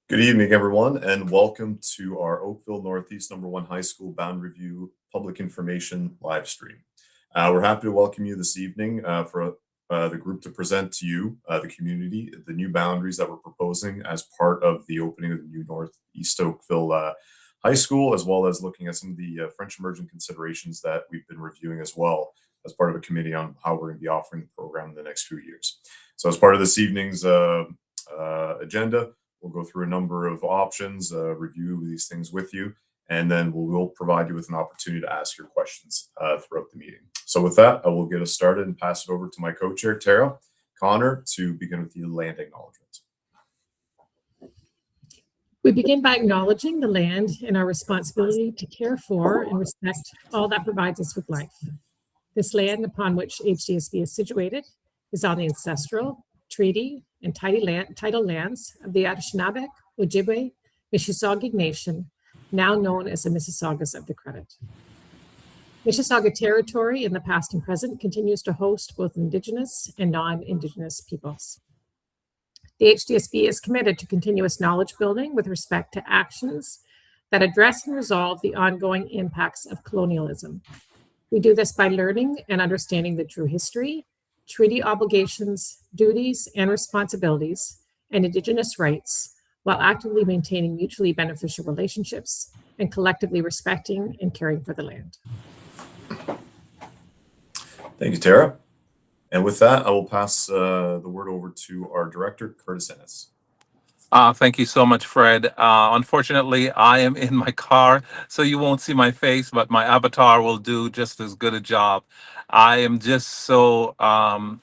Good evening, everyone, and welcome to our Oakville Northeast #1 High School Bound Review Public Information live stream. We're happy to welcome you this evening for the group to present to you, the community, the new boundaries that we're proposing as part of the opening of the new Northeast Oakville High School, as well as looking at some of the French immersion considerations that we've been reviewing as well as part of a committee on how we're going to be offering the program in the next few years. So as part of this evening's agenda, we'll go through a number of options, review these things with you, and then we'll provide you with an opportunity to ask your questions throughout the meeting. So with that, I will get us started and pass it over to my co-chair, Tara Connor, to begin with the land acknowledgement. We begin by acknowledging the land and our responsibility to care for and respect all that provides us with life. This land upon which HDSB is situated is on the ancestral, treaty, and tidal lands of the Anishinaabe, Ojibwe, Mississauga Nation, now known as the Mississaugas of the Credit. Mississauga territory in the past and present continues to host both Indigenous and non-Indigenous peoples. The HDSB is committed to continuous knowledge building with respect to actions that address and resolve the ongoing impacts of colonialism. We do this by learning and understanding the true history, treaty obligations, duties, and responsibilities, and Indigenous rights, while actively maintaining mutually beneficial relationships and collectively respecting and caring for the land. Thank you, Tara. And with that, I will pass the word over to our director, Curtis Ennis. Thank you so much, Fred. Unfortunately, I am in my car, so you won't see my face, but my avatar will do just as good a job. I am just so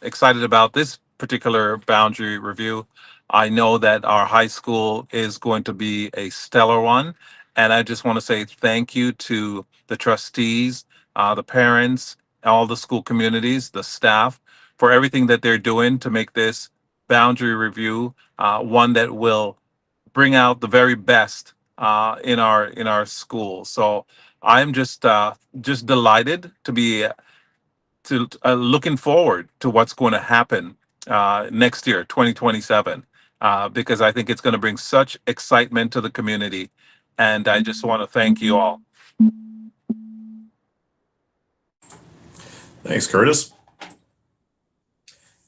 excited about this particular boundary review. I know that our high school is going to be a stellar one, and I just want to say thank you to the trustees, the parents, all the school communities, the staff, for everything that they're doing to make this boundary review one that will bring out the very best in our school. So I'm just delighted to be looking forward to what's going to happen next year, 2027, because I think it's going to bring such excitement to the community, and I just want to thank you all. Thanks, Curtis.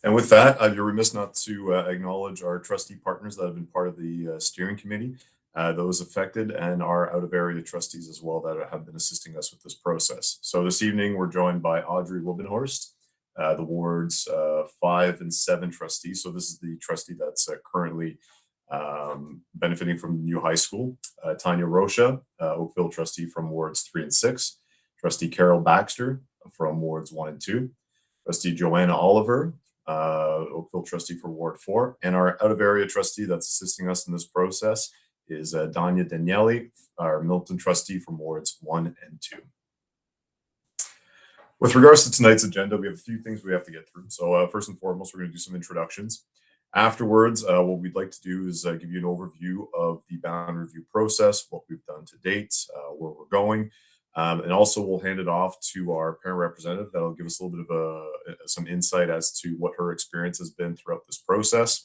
And with that, I'd be remiss not to acknowledge our trustee partners that have been part of the steering committee, those affected, and our out-of-area trustees as well that have been assisting us with this process. So this evening, we're joined by Audrey Wilbenhorst, the wards 5 and 7 trustees. So this is the trustee that's currently benefiting from the new high school. Tanya Rocha, Oakville trustee from wards 3 and 6. Trustee Carol Baxter from wards 1 and 2. Trustee Joanna Oliver, Oakville trustee for Ward 4, and our out-of-area trustee that's assisting us in this process is Danya Daniele, our Milton trustee from Wards 1 and 2. With regards to tonight's agenda, we have a few things we have to get through. So first and foremost, we're going to do some introductions. Afterwards, what we'd like to do is give you an overview of the boundary review process, what we've done to date, where we're going. And also we'll hand it off to our parent representative that'll give us a little bit of some insight as to what her experience has been throughout this process.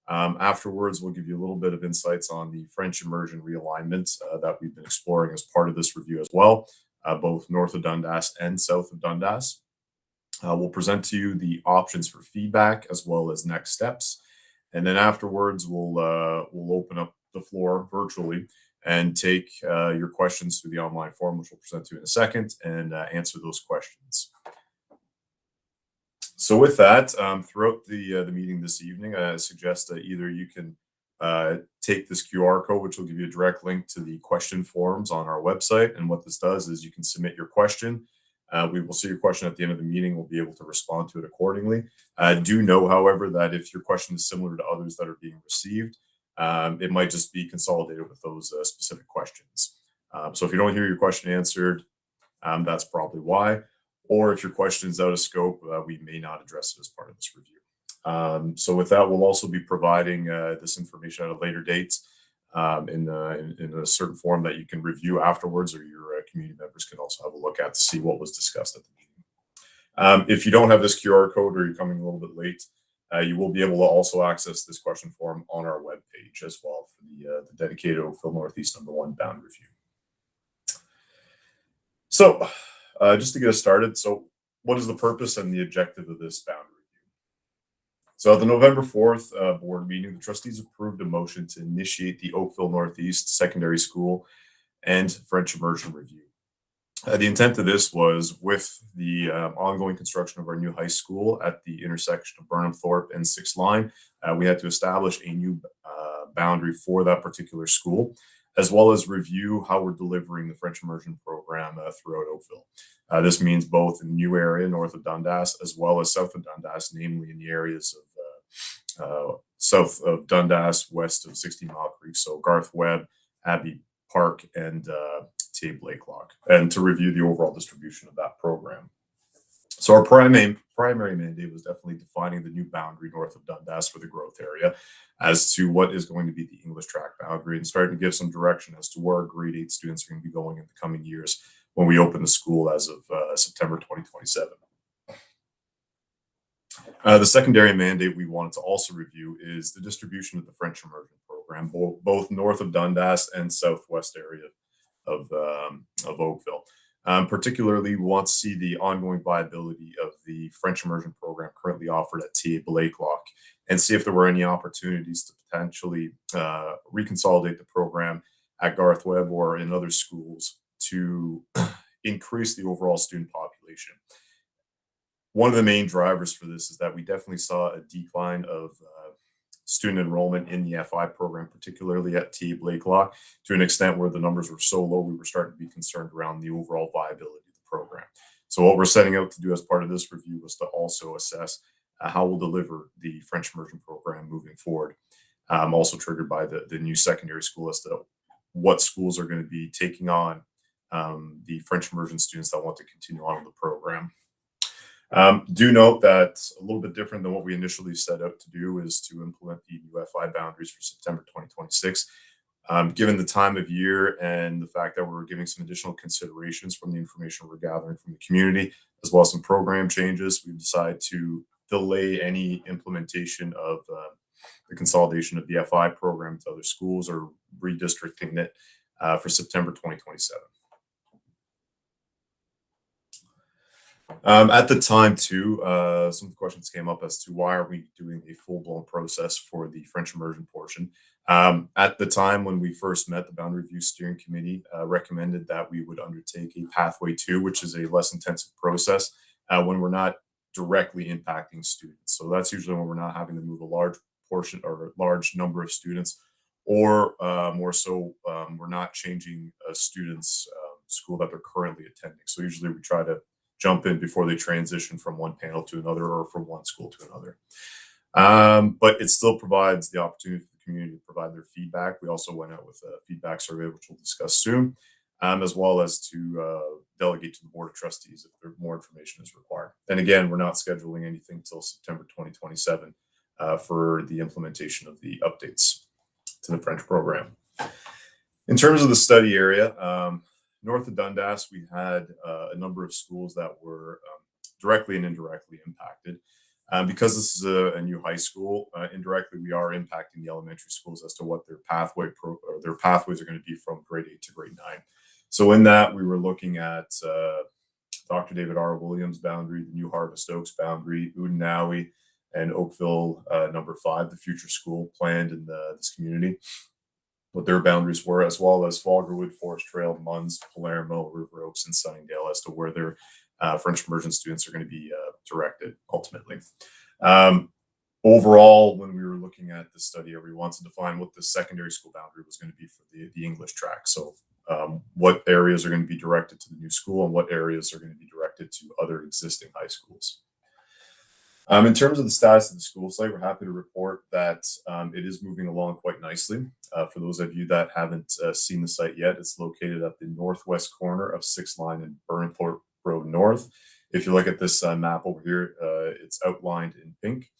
Afterwards, we'll give you a little bit of insights on the French immersion realignment that we've been exploring as part of this review as well, both north of Dundas and south of Dundas. We'll present to you the options for feedback as well as next steps. And then afterwards, we'll open up the floor virtually and take your questions through the online form, which we'll present to you in a second, and answer those questions. So with that, throughout the meeting this evening, I suggest that either you can take this QR code, which will give you a direct link to the question forms on our website. And what this does is you can submit your question. We will see your question at the end of the meeting. We'll be able to respond to it accordingly. Do know, however, that if your question is similar to others that are being received, it might just be consolidated with those specific questions. So if you don't hear your question answered, that's probably why. Or if your question is out of scope, we may not address it as part of this review. So with that, we'll also be providing this information at a later date in a certain form that you can review afterwards, or your community members can also have a look at to see what was discussed at the meeting. If you don't have this QR code or you're coming a little bit late, You will be able to also access this question form on our webpage as well for the dedicated Oakville Northeast #1 boundary review. So just to get us started, so what is the purpose and the objective of this boundary review? So at the November 4th board meeting, the trustees approved a motion to initiate the Oakville Northeast Secondary School and French Immersion Review. The intent of this was with the ongoing construction of our new high school at the intersection of Burnham Thorpe and 6th Line, we had to establish a new boundary for that particular school, as well as review how we're delivering the French immersion program throughout Oakville. This means both in the new area north of Dundas, as well as south of Dundas, namely in the areas of south of Dundas, west of 60 Mile Creek, so Garth Webb, Abbey Park, and TA Blakelock, and to review the overall distribution of that program. So our primary mandate was definitely defining the new boundary north of Dundas for the growth area as to what is going to be the English track boundary, and starting to give some direction as to where our grade 8 students are going to be going in the coming years when we open the school as of September 2027. The secondary mandate we wanted to also review is the distribution of the French immersion program, both north of Dundas and southwest area of Oakville. Particularly, we want to see the ongoing viability of the French immersion program currently offered at TA Blakelock, and see if there were any opportunities to potentially reconsolidate the program at Garth Webb or in other schools to increase the overall student population. One of the main drivers for this is that we definitely saw a decline of student enrollment in the FI program, particularly at TA Blakelock, to an extent where the numbers were so low, we were starting to be concerned around the overall viability of the program. So what we're setting out to do as part of this review was to also assess how we'll deliver the French immersion program moving forward. Also triggered by the new secondary school as to what schools are going to be taking on the French immersion students that want to continue on with the program. Do note that a little bit different than what we initially set out to do is to implement the new FI boundaries for September 2026. Given the time of year and the fact that we're giving some additional considerations from the information we're gathering from the community, as well as some program changes, we've decided to delay any implementation of the consolidation of the FI program to other schools or redistricting it for September 2027. At the time, too, some questions came up as to why are we doing a full-blown process for the French immersion portion. At the time when we first met, the Boundary Review Steering Committee recommended that we would undertake a Pathway 2, which is a less intensive process when we're not directly impacting students. So that's usually when we're not having to move a large portion or a large number of students, or more so, we're not changing a student's school that they're currently attending. So usually we try to jump in before they transition from one panel to another or from one school to another. But it still provides the opportunity for the community to provide their feedback. We also went out with a feedback survey, which we'll discuss soon, as well as to delegate to the Board of Trustees if more information is required. And again, we're not scheduling anything till September 2027 for the implementation of the updates to the French program. In terms of the study area, north of Dundas, we had a number of schools that were directly and indirectly impacted. Because this is a new high school, indirectly we are impacting the elementary schools as to what their pathways are going to be from grade 8 to grade 9. So in that, we were looking at Dr. David R. Williams boundary, the new Harvest Oaks boundary, Udinawi, and Oakville #5, the future school planned in this community, what their boundaries were, as well as Falgarwood, Forest Trail, Munns, Palermo, River Oaks, and Sunningdale as to where their French immersion students are going to be directed ultimately. Overall, when we were looking at the study, we wanted to define what the secondary school boundary was going to be for the English track. So what areas are going to be directed to the new school and what areas are going to be directed to other existing high schools. In terms of the status of the school site, we're happy to report that it is moving along quite nicely. For those of you that haven't seen the site yet, it's located at the northwest corner of 6th Line and Burnham Road North. If you look at this map over here, it's outlined in pink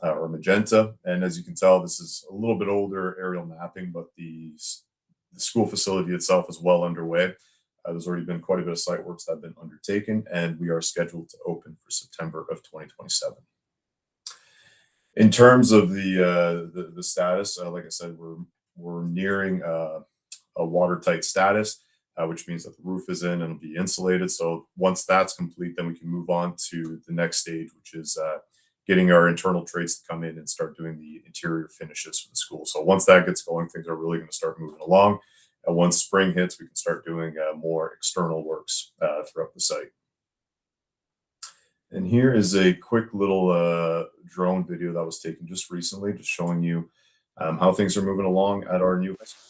or magenta. And as you can tell, this is a little bit older aerial mapping, but the school facility itself is well underway. There's already been quite a bit of site works that have been undertaken, and we are scheduled to open for September of 2027. In terms of the status, like I said, we're nearing a watertight status, which means that the roof is in and it'll be insulated. So once that's complete, then we can move on to the next stage, which is getting our internal trades to come in and start doing the interior finishes for the school. So once that gets going, things are really going to start moving along. And once spring hits, we can start doing more external works throughout the site. And here is a quick little drone video that was taken just recently, just showing you how things are moving along at our new high school.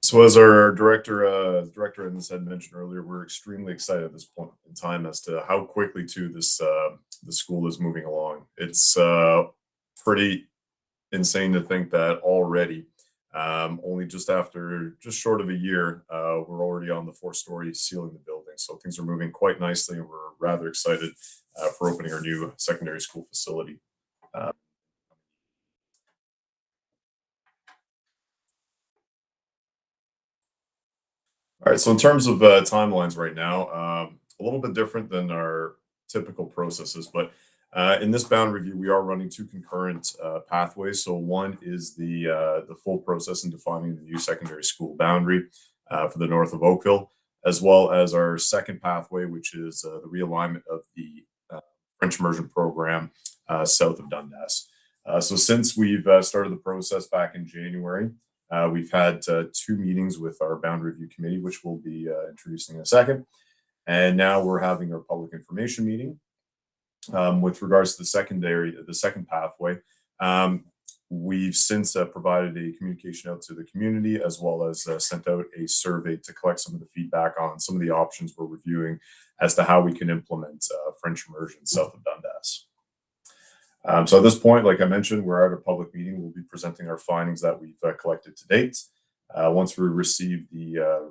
So as our director in this had mentioned earlier, we're extremely excited at this point in time as to how quickly too this the school is moving along. It's pretty insane to think that already, only just short of a year, we're already on the 4-story ceiling the building. So things are moving quite nicely, and we're rather excited for opening our new secondary school facility. All right, so in terms of timelines right now, a little bit different than our typical processes, but in this boundary review, we are running 2 concurrent pathways. So one is the full process in defining the new secondary school boundary for the north of Oakville, as well as our second pathway, which is the realignment of the French immersion program south of Dundas. So since we've started the process back in January, we've had 2 meetings with our boundary review committee, which we'll be introducing in a second. And now we're having our public information meeting. With regards to the second pathway, we've since provided a communication out to the community, as well as sent out a survey to collect some of the feedback on some of the options we're reviewing as to how we can implement French immersion south of Dundas. So at this point, like I mentioned, we're at a public meeting. We'll be presenting our findings that we've collected to date. Once we receive the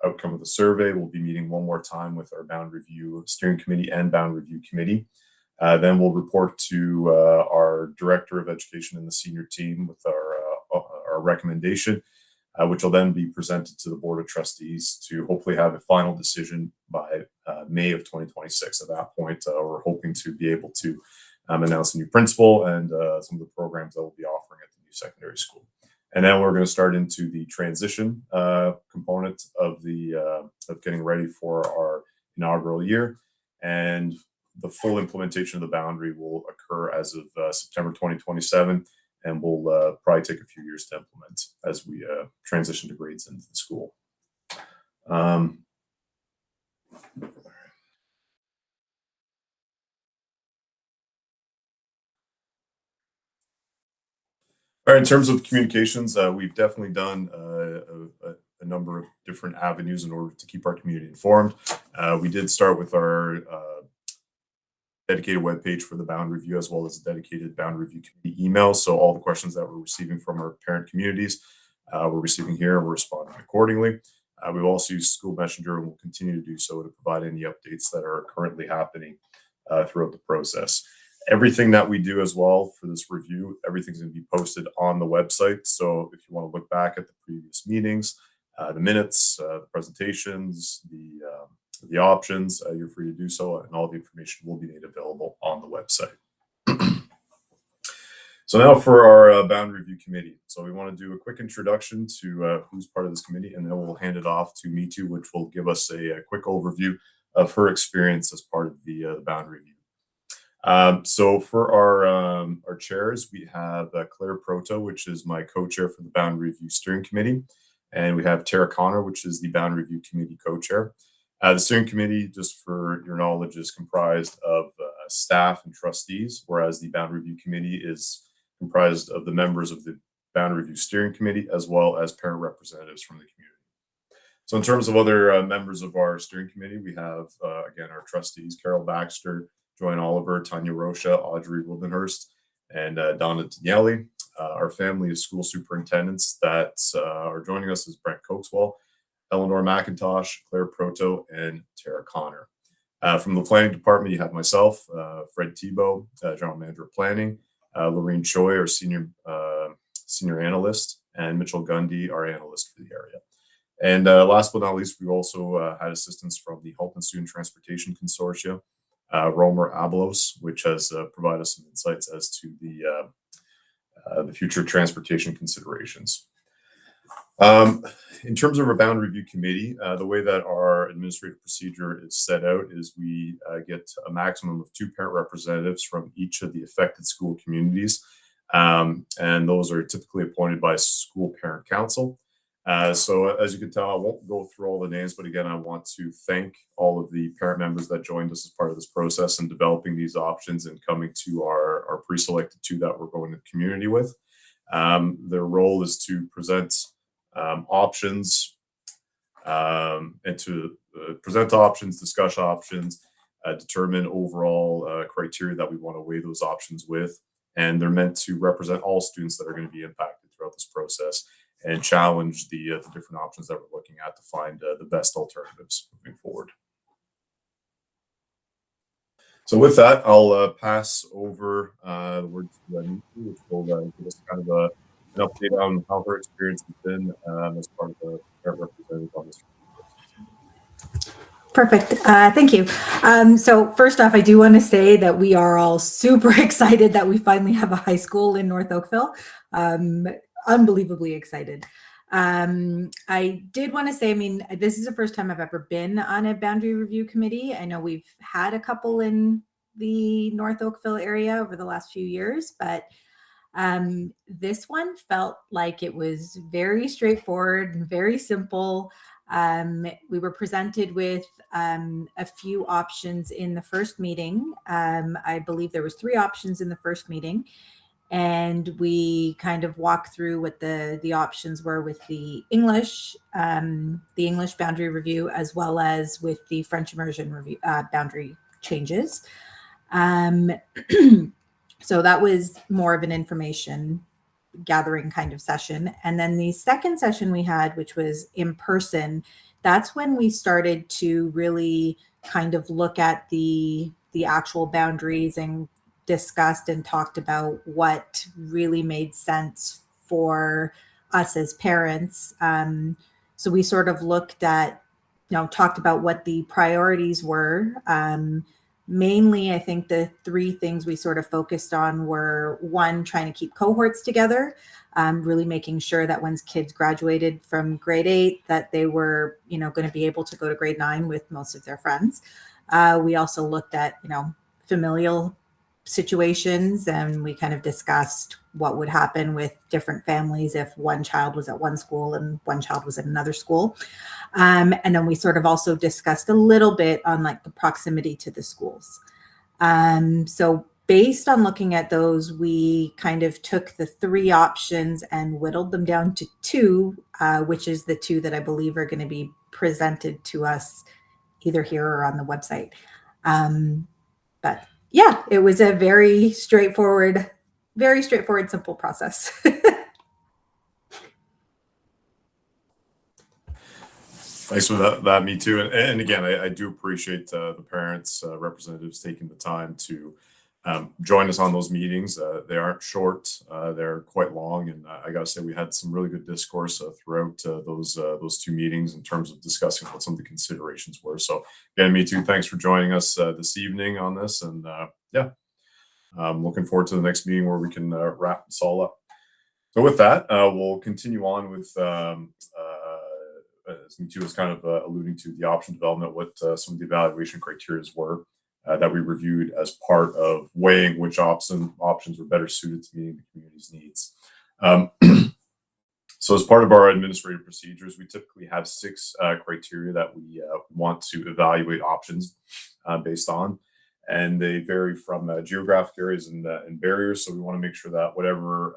outcome of the survey, we'll be meeting one more time with our Boundary Review Steering Committee and Boundary Review Committee. Then we'll report to our Director of Education and the senior team with our recommendation, which will then be presented to the Board of Trustees to hopefully have a final decision by May of 2026. At that point, we're hoping to be able to announce a new principal and some of the programs that we'll be offering at the new secondary school. And then we're going to start into the transition component of getting ready for our inaugural year. And the full implementation of the boundary will occur as of September 2027, and will probably take a few years to implement as we transition to grades into the school. All right, in terms of communications, we've definitely done a number of different avenues in order to keep our community informed. We did start with our dedicated webpage for the Boundary Review, as well as a dedicated Boundary Review Committee email. So all the questions that we're receiving from our parent communities, we're receiving here, and we're responding accordingly. We've also used School Messenger, and we'll continue to do so to provide any updates that are currently happening throughout the process. Everything that we do as well for this review, everything's going to be posted on the website. So if you want to look back at the previous meetings, the minutes, the presentations, the options, you're free to do so, and all the information will be made available on the website. So now for our Boundary Review Committee. So we want to do a quick introduction to who's part of this committee, and then we'll hand it off to Mitu, which will give us a quick overview of her experience as part of the Boundary Review. So for our chairs, we have Claire Proto, which is my co-chair for the Boundary Review Steering Committee, and we have Tara Connor, which is the Boundary Review Committee co-chair. The steering committee, just for your knowledge, is comprised of staff and trustees, whereas the Boundary Review Committee is comprised of the members of the Boundary Review Steering Committee, as well as parent representatives from the community. So in terms of other members of our steering committee, we have, again, our trustees, Carol Baxter, Joanne Oliver, Tanya Rocha, Audrey Wildenhurst, and Donna Daniele. Our family of school superintendents that are joining us is Brent Coakswell, Eleanor McIntosh, Claire Proto, and Tara Connor. From the planning department, you have myself, Fred Thibault, general manager of planning, Lorraine Choi, our senior analyst, and Mitchell Gundy, our analyst for the area. And last but not least, we also had assistance from the Halton Student Transportation Consortia, Romer Abelos, which has provided us some insights as to the future transportation considerations. In terms of our Boundary Review Committee, the way that our administrative procedure is set out is we get a maximum of 2 parent representatives from each of the affected school communities, and those are typically appointed by school parent council. So as you can tell, I won't go through all the names, but again, I want to thank all of the parent members that joined us as part of this process in developing these options and coming to our pre-selected 2 that we're going to the community with. Their role is to present options and to present options, discuss options, determine overall criteria that we want to weigh those options with. And they're meant to represent all students that are going to be impacted throughout this process and challenge the different options that we're looking at to find the best alternatives moving forward. So with that, I'll pass over the word to Mitu, which will give us kind of an update on how her experience has been as part of the parent representative on this. Perfect. Thank you. So first off, I do want to say that we are all super excited that we finally have a high school in North Oakville. Unbelievably excited. I did want to say, I mean, this is the first time I've ever been on a boundary review committee. I know we've had a couple in the North Oakville area over the last few years, but this one felt like it was very straightforward and very simple. We were presented with a few options in the first meeting. I believe there was 3 options in the first meeting, and we kind of walked through what the options were with the English boundary review, as well as with the French immersion review boundary changes. So that was more of an information gathering kind of session. And then the second session we had, which was in person, that's when we started to really kind of look at the actual boundaries and discussed and talked about what really made sense for us as parents. So we sort of looked at, talked about what the priorities were. Mainly, I think the 3 things we sort of focused on were, 1, trying to keep cohorts together, really making sure that when kids graduated from grade 8, that they were, going to be able to go to grade 9 with most of their friends. We also looked at, familial situations, and we kind of discussed what would happen with different families if one child was at one school and one child was at another school. And then we sort of also discussed a little bit on like the proximity to the schools. So based on looking at those, we kind of took the 3 options and whittled them down to 2, which is the 2 that I believe are going to be presented to us either here or on the website. But yeah, it was a very straightforward, simple process. Thanks for that. Me too. And again, I do appreciate the parents, representatives taking the time to join us on those meetings. They aren't short; they're quite long, and I gotta say we had some really good discourse throughout those 2 meetings in terms of discussing what some of the considerations were. So again, me too. Thanks for joining us this evening on this, and yeah, I'm looking forward to the next meeting where we can wrap this all up. So with that, we'll continue on with. As me too was kind of alluding to, the option development, what some of the evaluation criteria were that we reviewed as part of weighing which options were better suited to meeting the community's needs. So as part of our administrative procedures, we typically have 6 criteria that we want to evaluate options based on, and they vary from geographic areas and barriers. So we want to make sure that whatever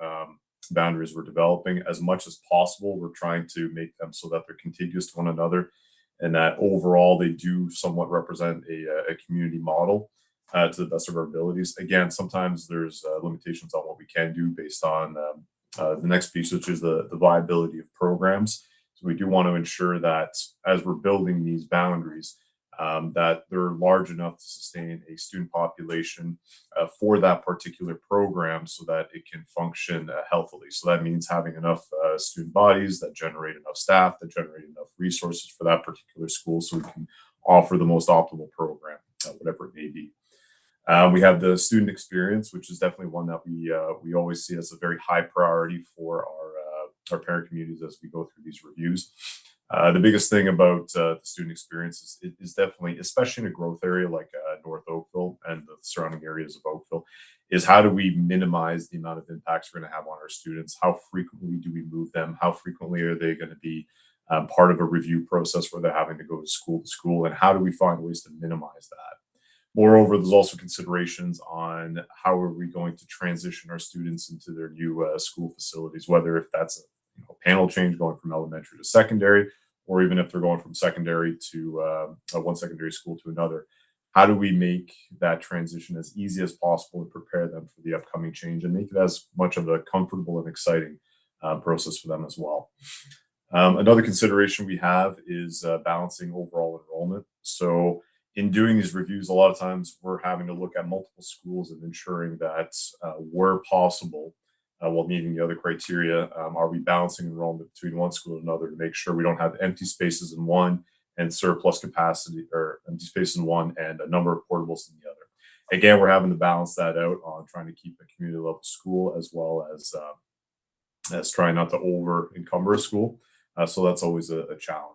boundaries we're developing, as much as possible, we're trying to make them so that they're contiguous to one another, and that overall they do somewhat represent a community model to the best of our abilities. Again, sometimes there's limitations on what we can do based on the next piece, which is the viability of programs. So we do want to ensure that as we're building these boundaries, that they're large enough to sustain a student population for that particular program so that it can function healthily. So that means having enough student bodies that generate enough staff, that generate enough resources for that particular school so we can offer the most optimal program, whatever it may be. We have the student experience, which is definitely one that we always see as a very high priority for our parent communities as we go through these reviews. The biggest thing about the student experience is definitely, especially in a growth area like North Oakville and the surrounding areas of Oakville, is how do we minimize the amount of impacts we're going to have on our students? How frequently do we move them? How frequently are they going to be part of a review process where they're having to go to school? And how do we find ways to minimize that? Moreover, there's also considerations on how are we going to transition our students into their new school facilities, whether if that's a panel change going from elementary to secondary, or even if they're going from secondary to one secondary school to another. How do we make that transition as easy as possible and prepare them for the upcoming change and make it as much of a comfortable and exciting process for them as well? Another consideration we have is balancing overall enrollment. So in doing these reviews, a lot of times we're having to look at multiple schools and ensuring that where possible, while meeting the other criteria, are we balancing enrollment between one school and another to make sure we don't have empty spaces in one and surplus capacity, or empty space in one and a number of portables in the other. Again, we're having to balance that out on trying to keep a community level school as well as trying not to over encumber a school. So that's always a challenge.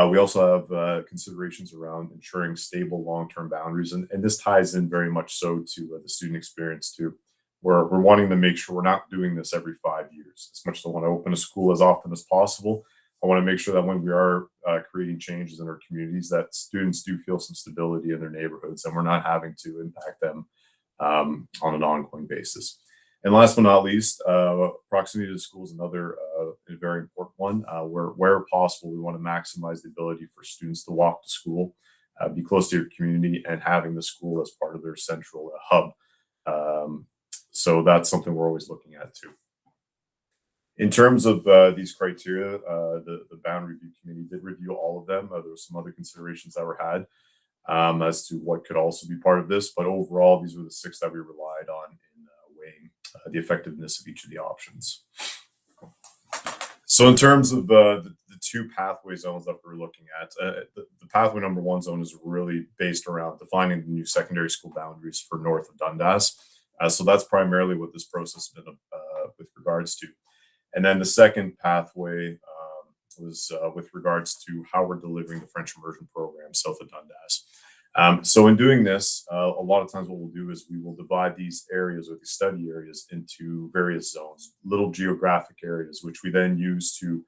We also have considerations around ensuring stable long-term boundaries, and this ties in very much so to the student experience too. We're wanting to make sure we're not doing this every 5 years. As much as I want to open a school as often as possible, I want to make sure that when we are creating changes in our communities, that students do feel some stability in their neighborhoods, and we're not having to impact them on an ongoing basis. And last but not least, proximity to school is another very important one. Where possible, we want to maximize the ability for students to walk to school, be close to your community, and having the school as part of their central hub. So that's something we're always looking at too. In terms of these criteria, the Boundary Review Committee did review all of them. There were some other considerations that were had as to what could also be part of this, but overall, these were the 6 that we relied on in weighing the effectiveness of each of the options. So in terms of the 2 pathway zones that we're looking at, the pathway number 1 zone is really based around defining the new secondary school boundaries for north of Dundas. So that's primarily what this process has been with regards to. And then the second pathway was with regards to how we're delivering the French immersion program south of Dundas. So in doing this, a lot of times what we'll do is we will divide these areas or these study areas into various zones, little geographic areas, which we then use to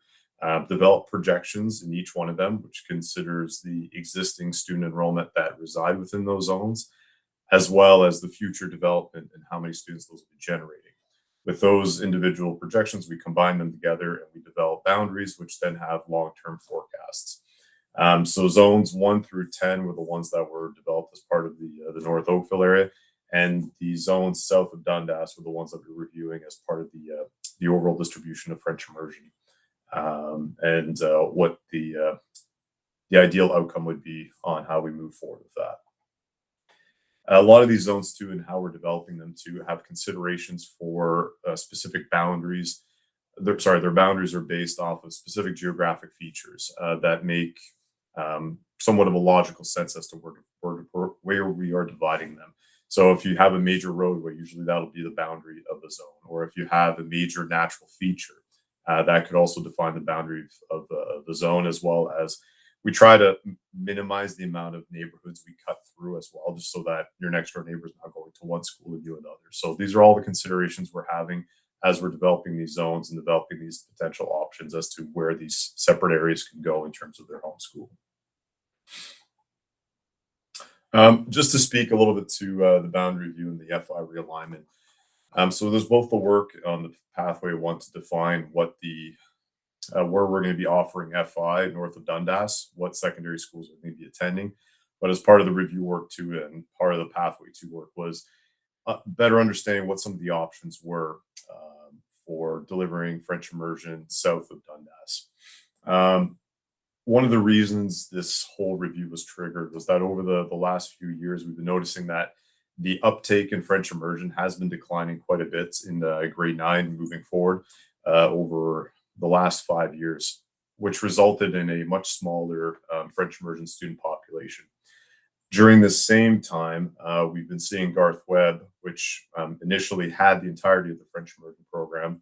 develop projections in each one of them, which considers the existing student enrollment that reside within those zones, as well as the future development and how many students those will be generating. With those individual projections, we combine them together and we develop boundaries, which then have long-term forecasts. So zones 1 through 10 were the ones that were developed as part of the North Oakville area, and the zones south of Dundas were the ones that we're reviewing as part of the overall distribution of French immersion, and what the ideal outcome would be on how we move forward with that. A lot of these zones too, and how we're developing them to have considerations for specific boundaries. Their boundaries are based off of specific geographic features that make somewhat of a logical sense as to where we are dividing them. So if you have a major roadway, usually that'll be the boundary of the zone. Or if you have a major natural feature, that could also define the boundary of the zone, as well as we try to minimize the amount of neighborhoods we cut through as well, just so that your next door neighbor is not going to one school and you another. So these are all the considerations we're having as we're developing these zones and developing these potential options as to where these separate areas can go in terms of their homeschool. Just to speak a little bit to the boundary review and the FI realignment. So there's both the work on the pathway 1 to define what the where we're going to be offering FI north of Dundas, what secondary schools are going to be attending. But as part of the review work too, and part of the pathway 2 work was better understanding what some of the options were for delivering French immersion south of Dundas. One of the reasons this whole review was triggered was that over the last few years, we've been noticing that the uptake in French immersion has been declining quite a bit in the grade 9 moving forward over the last 5 years, which resulted in a much smaller French immersion student population. During the same time, we've been seeing Garth Webb, which initially had the entirety of the French immersion program,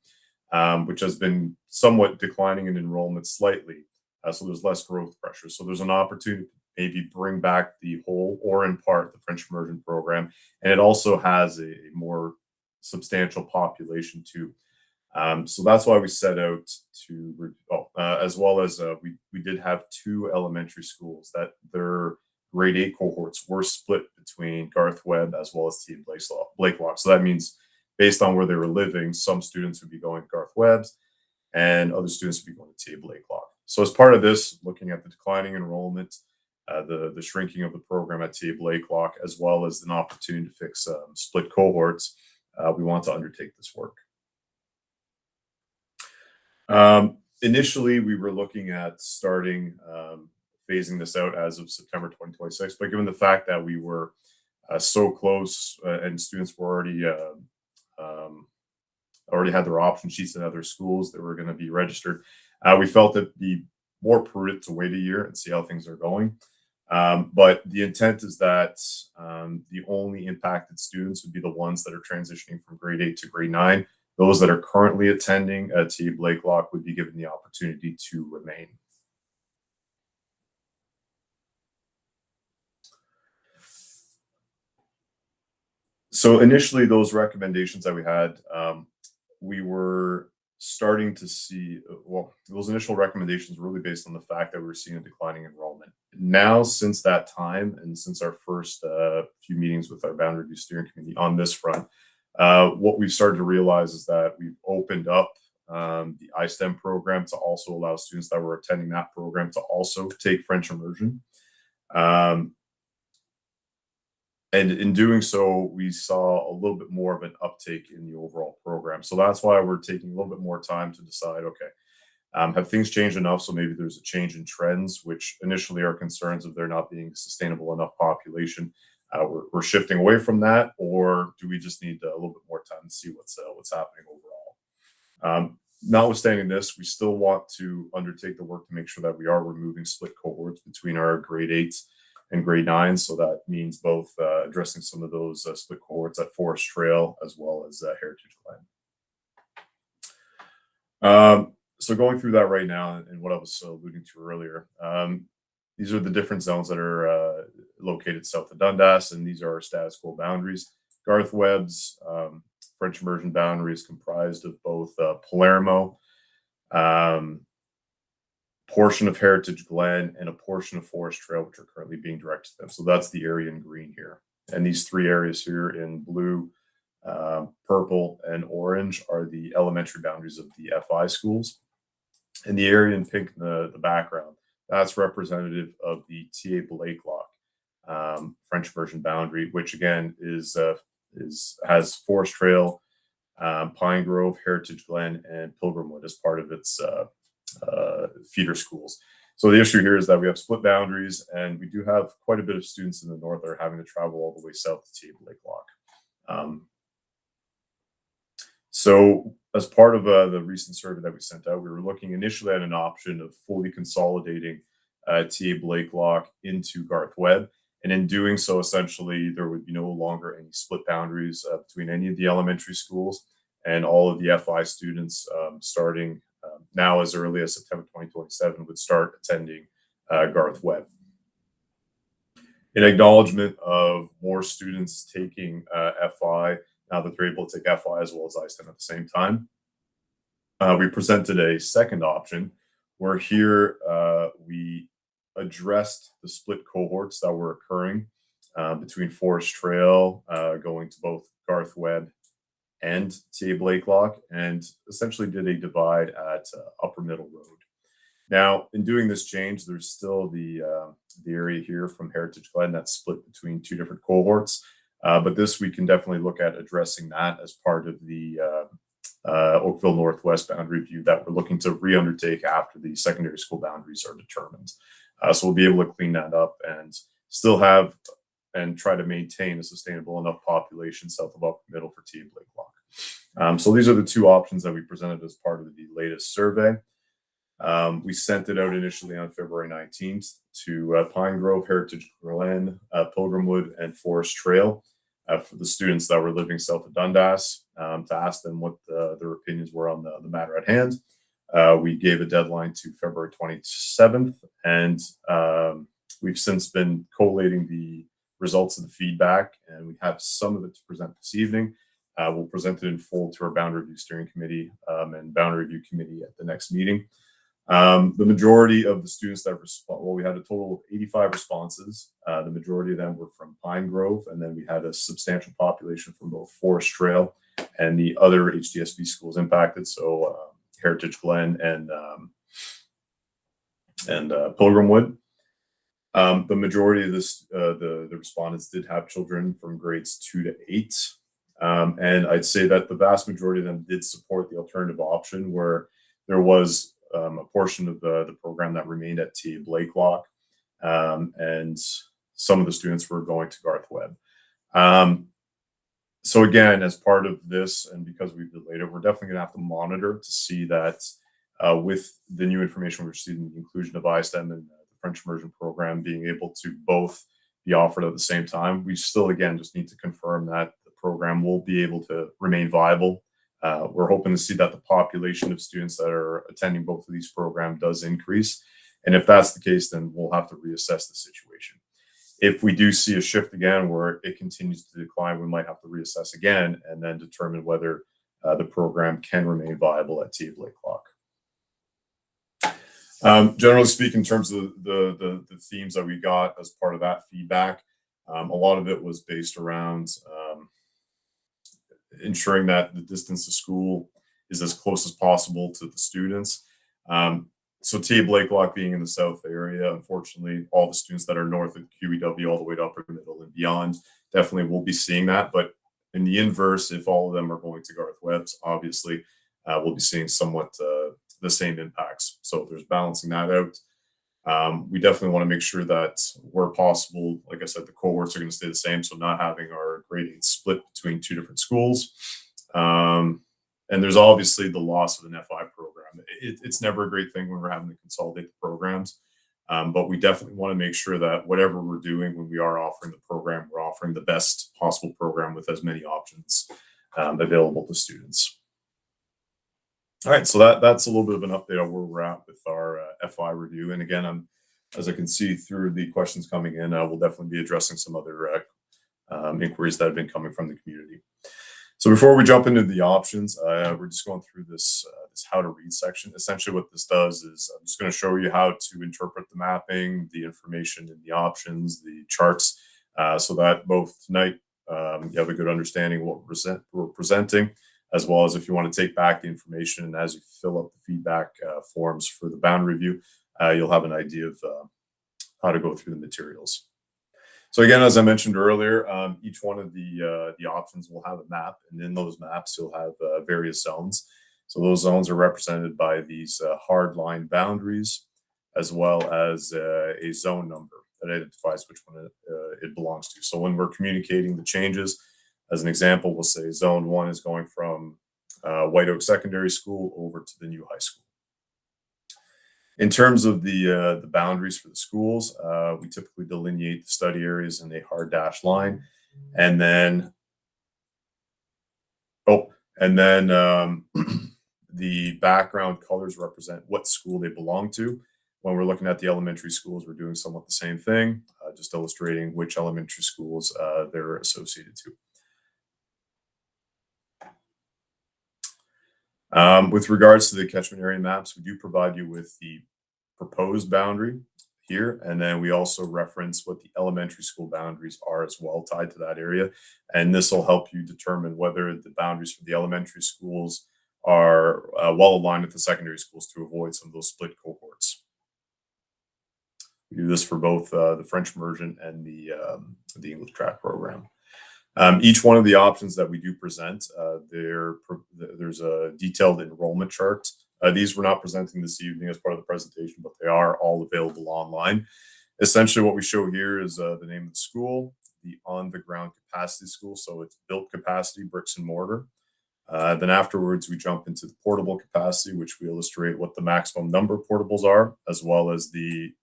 which has been somewhat declining in enrollment slightly. So there's less growth pressure. So there's an opportunity to maybe bring back the whole or in part the French immersion program. And it also has a more substantial population too. So that's why we set out to, as well as we did have 2 elementary schools that their grade 8 cohorts were split between Garth Webb as well as T. Blakelock. So that means based on where they were living, some students would be going to Garth Webb's and other students would be going to T. Blakelock. So as part of this, looking at the declining enrollment, the shrinking of the program at T. Blakelock, as well as an opportunity to fix split cohorts, we want to undertake this work. Initially, we were looking at starting phasing this out as of September 2026, but given the fact that we were so close and students were already had their option sheets in other schools that were going to be registered, we felt it'd be more prudent to wait a year and see how things are going. But the intent is that the only impacted students would be the ones that are transitioning from grade 8 to grade 9. Those that are currently attending at T. Blakelock would be given the opportunity to remain. So initially, those recommendations that we had, we were starting to see, well, those initial recommendations were really based on the fact that we were seeing a declining enrollment. Now, since that time, and since our first few meetings with our Boundary Review Steering Committee on this front, what we've started to realize is that we've opened up the iSTEM program to also allow students that were attending that program to also take French immersion. And in doing so, we saw a little bit more of an uptake in the overall program. So that's why we're taking a little bit more time to decide, okay, have things changed enough so maybe there's a change in trends, which initially are concerns of there not being sustainable enough population. We're shifting away from that, or do we just need a little bit more time to see what's happening overall? Notwithstanding this, we still want to undertake the work to make sure that we are removing split cohorts between our grade 8s and grade 9s. So that means both addressing some of those split cohorts at Forest Trail as well as Heritage Glen. So going through that right now, and what I was alluding to earlier, these are the different zones that are located south of Dundas, and these are our status quo boundaries. Garth Webb's French immersion boundary is comprised of both Palermo, portion of Heritage Glen, and a portion of Forest Trail, which are currently being directed to them. So that's the area in green here. And these three areas here in blue, purple, and orange are the elementary boundaries of the FI schools. And the area in pink in the background, that's representative of the TA Blakelock French immersion boundary, which again has Forest Trail, Pine Grove, Heritage Glen, and Pilgrimwood as part of its feeder schools. So the issue here is that we have split boundaries, and we do have quite a bit of students in the north that are having to travel all the way south to TA Blakelock. So as part of the recent survey that we sent out, we were looking initially at an option of fully consolidating TA Blakelock into Garth Webb. And in doing so, essentially, there would be no longer any split boundaries between any of the elementary schools, and all of the FI students starting now as early as September 2027 would start attending Garth Webb. In acknowledgement of more students taking FI, now that they're able to take FI as well as iSTEM at the same time, we presented a second option where here we addressed the split cohorts that were occurring between Forest Trail going to both Garth Webb and TA Blakelock, and essentially did a divide at Upper Middle Road. Now, in doing this change, there's still the area here from Heritage Glen that's split between two different cohorts, but this we can definitely look at addressing that as part of the Oakville Northwest boundary review that we're looking to re-undertake after the secondary school boundaries are determined. So we'll be able to clean that up and still have and try to maintain a sustainable enough population south of Upper Middle for TA Blakelock. So these are the two options that we presented as part of the latest survey. We sent it out initially on February 19th to Pine Grove, Heritage Glen, Pilgrimwood, and Forest Trail for the students that were living south of Dundas to ask them what their opinions were on the matter at hand. We gave a deadline to February 27th, and we've since been collating the results of the feedback, and we have some of it to present this evening. We'll present it in full to our Boundary Review Steering Committee and Boundary Review Committee at the next meeting. The majority of the students that respond, well, we had a total of 85 responses. The majority of them were from Pine Grove, and then we had a substantial population from both Forest Trail and the other HDSB schools impacted, so Heritage Glen and Pilgrimwood. The majority of this, the respondents did have children from grades 2 to 8. And I'd say that the vast majority of them did support the alternative option, where there was a portion of the program that remained at TA Blakelock, and some of the students were going to Garth Webb. So again, as part of this, and because we've delayed it, we're definitely gonna have to monitor to see that with the new information we're receiving, the inclusion of iSTEM and the French immersion program being able to both be offered at the same time, we still, again, just need to confirm that the program will be able to remain viable. We're hoping to see that the population of students that are attending both of these programs does increase. And if that's the case, then we'll have to reassess the situation. If we do see a shift again where it continues to decline, we might have to reassess again and then determine whether the program can remain viable at TA Blake Lock. Generally speaking, in terms of the themes that we got as part of that feedback, a lot of it was based around ensuring that the distance to school is as close as possible to the students. So TA Blake Lock being in the south area, unfortunately, all the students that are north of QEW all the way to upper middle and beyond definitely will be seeing that. But in the inverse, if all of them are going to Garth Webb's, obviously, we'll be seeing somewhat the same impacts. So there's balancing that out. We definitely want to make sure that where possible, like I said, the cohorts are going to stay the same. So not having our grade 8 split between 2 different schools. And there's obviously the loss of an FI program. It's never a great thing when we're having to consolidate the programs. But we definitely want to make sure that whatever we're doing when we are offering the program, we're offering the best possible program with as many options available to students. All right, so that's a little bit of an update on where we're at with our FI review. And again, as I can see through the questions coming in, we'll definitely be addressing some other inquiries that have been coming from the community. So before we jump into the options, we're just going through this how to read section. Essentially what this does is I'm just going to show you how to interpret the mapping, the information in the options, the charts, so that both tonight you have a good understanding of what we're presenting, as well as if you want to take back the information and as you fill up the feedback forms for the boundary review, you'll have an idea of how to go through the materials. So again, as I mentioned earlier, each one of the options will have a map, and in those maps, you'll have various zones. So those zones are represented by these hard line boundaries, as well as a zone number that identifies which one it belongs to. So when we're communicating the changes, as an example, we'll say zone 1 is going from White Oak Secondary School over to the new high school. In terms of the boundaries for the schools, we typically delineate the study areas in a hard dashed line, and then the background colors represent what school they belong to. When we're looking at the elementary schools, we're doing somewhat the same thing, just illustrating which elementary schools they're associated to. With regards to the catchment area maps, we do provide you with the proposed boundary here, and then we also reference what the elementary school boundaries are as well, tied to that area. And this will help you determine whether the boundaries for the elementary schools are well aligned with the secondary schools to avoid some of those split cohorts. We do this for both the French immersion and the English track program. Each one of the options that we do present, there's a detailed enrollment chart. These we're not presenting this evening as part of the presentation, but they are all available online. Essentially what we show here is the name of the school, the on-the-ground capacity school, so it's built capacity, bricks and mortar. Then afterwards, we jump into the portable capacity, which we illustrate what the maximum number of portables are, as well as the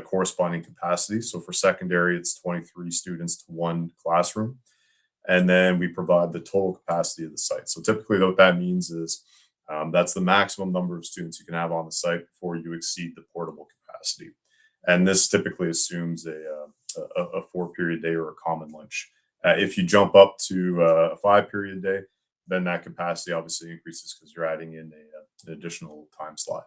corresponding capacity. So for secondary, it's 23 students to 1 classroom. And then we provide the total capacity of the site. So typically what that means is that's the maximum number of students you can have on the site before you exceed the portable capacity. And this typically assumes a 4-period day or a common lunch. If you jump up to a 5-period day, then that capacity obviously increases because you're adding in an additional time slot.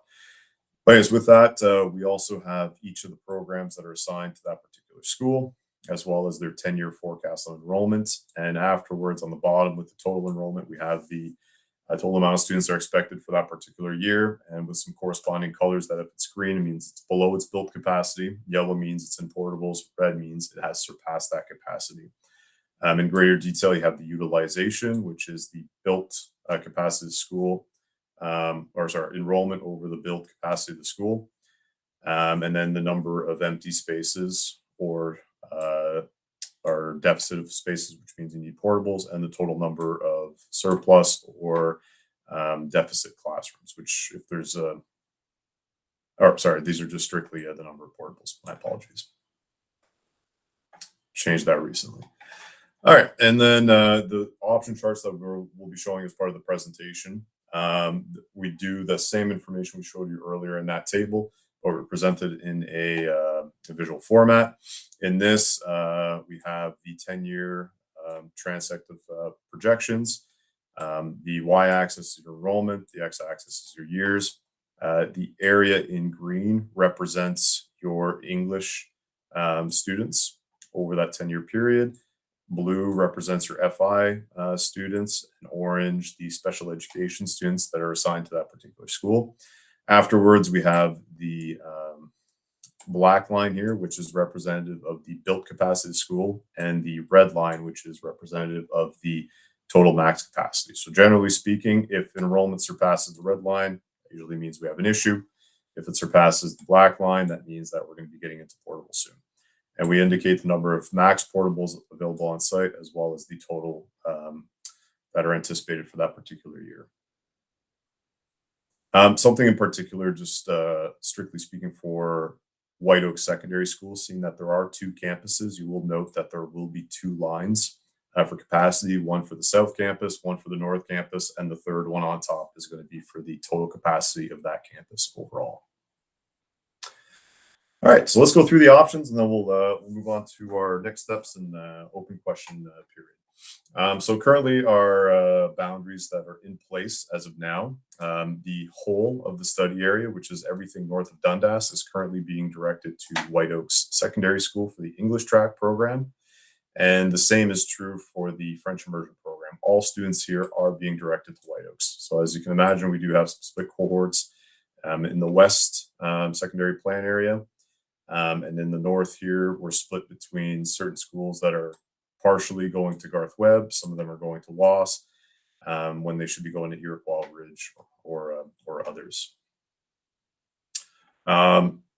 But anyways, with that, we also have each of the programs that are assigned to that particular school, as well as their 10-year forecast on enrollment. And afterwards, on the bottom with the total enrollment, we have the total amount of students that are expected for that particular year, and with some corresponding colors that if it's green, it means it's below its built capacity. Yellow means it's in portables. Red means it has surpassed that capacity. In greater detail, you have the utilization, which is the built capacity of the school, enrollment over the built capacity of the school. And then the number of empty spaces or deficit of spaces, which means you need portables, and the total number of surplus or deficit classrooms, which if there's these are just strictly the number of portables. My apologies. Changed that recently. All right, and then the option charts that we'll be showing as part of the presentation. We do the same information we showed you earlier in that table, but we're presented in a visual format. In this, we have the 10-year transect of projections, The y-axis is your enrollment, the x-axis is your years. The area in green represents your English students over that 10-year period. Blue represents your FI students, and orange, the special education students that are assigned to that particular school. Afterwards, we have the black line here, which is representative of the built capacity school, and the red line, which is representative of the total max capacity. So generally speaking, if enrollment surpasses the red line, that usually means we have an issue. If it surpasses the black line, that means that we're going to be getting into portable soon. And we indicate the number of max portables available on site, as well as the total that are anticipated for that particular year. Something in particular, just strictly speaking for White Oak Secondary School, seeing that there are 2 campuses, you will note that there will be 2 lines for capacity, one for the South Campus, one for the North Campus, and the third one on top is going to be for the total capacity of that campus overall. All right, so let's go through the options, and then we'll move on to our next steps in open question period. So currently our boundaries that are in place as of now, the whole of the study area, which is everything north of Dundas, is currently being directed to White Oaks Secondary School for the English track program. And the same is true for the French immersion program. All students here are being directed to White Oaks. So as you can imagine, we do have some split cohorts in the west secondary plan area. And in the north here, we're split between certain schools that are partially going to Garth Webb. Some of them are going to WAS when they should be going to Iroquois Ridge or others.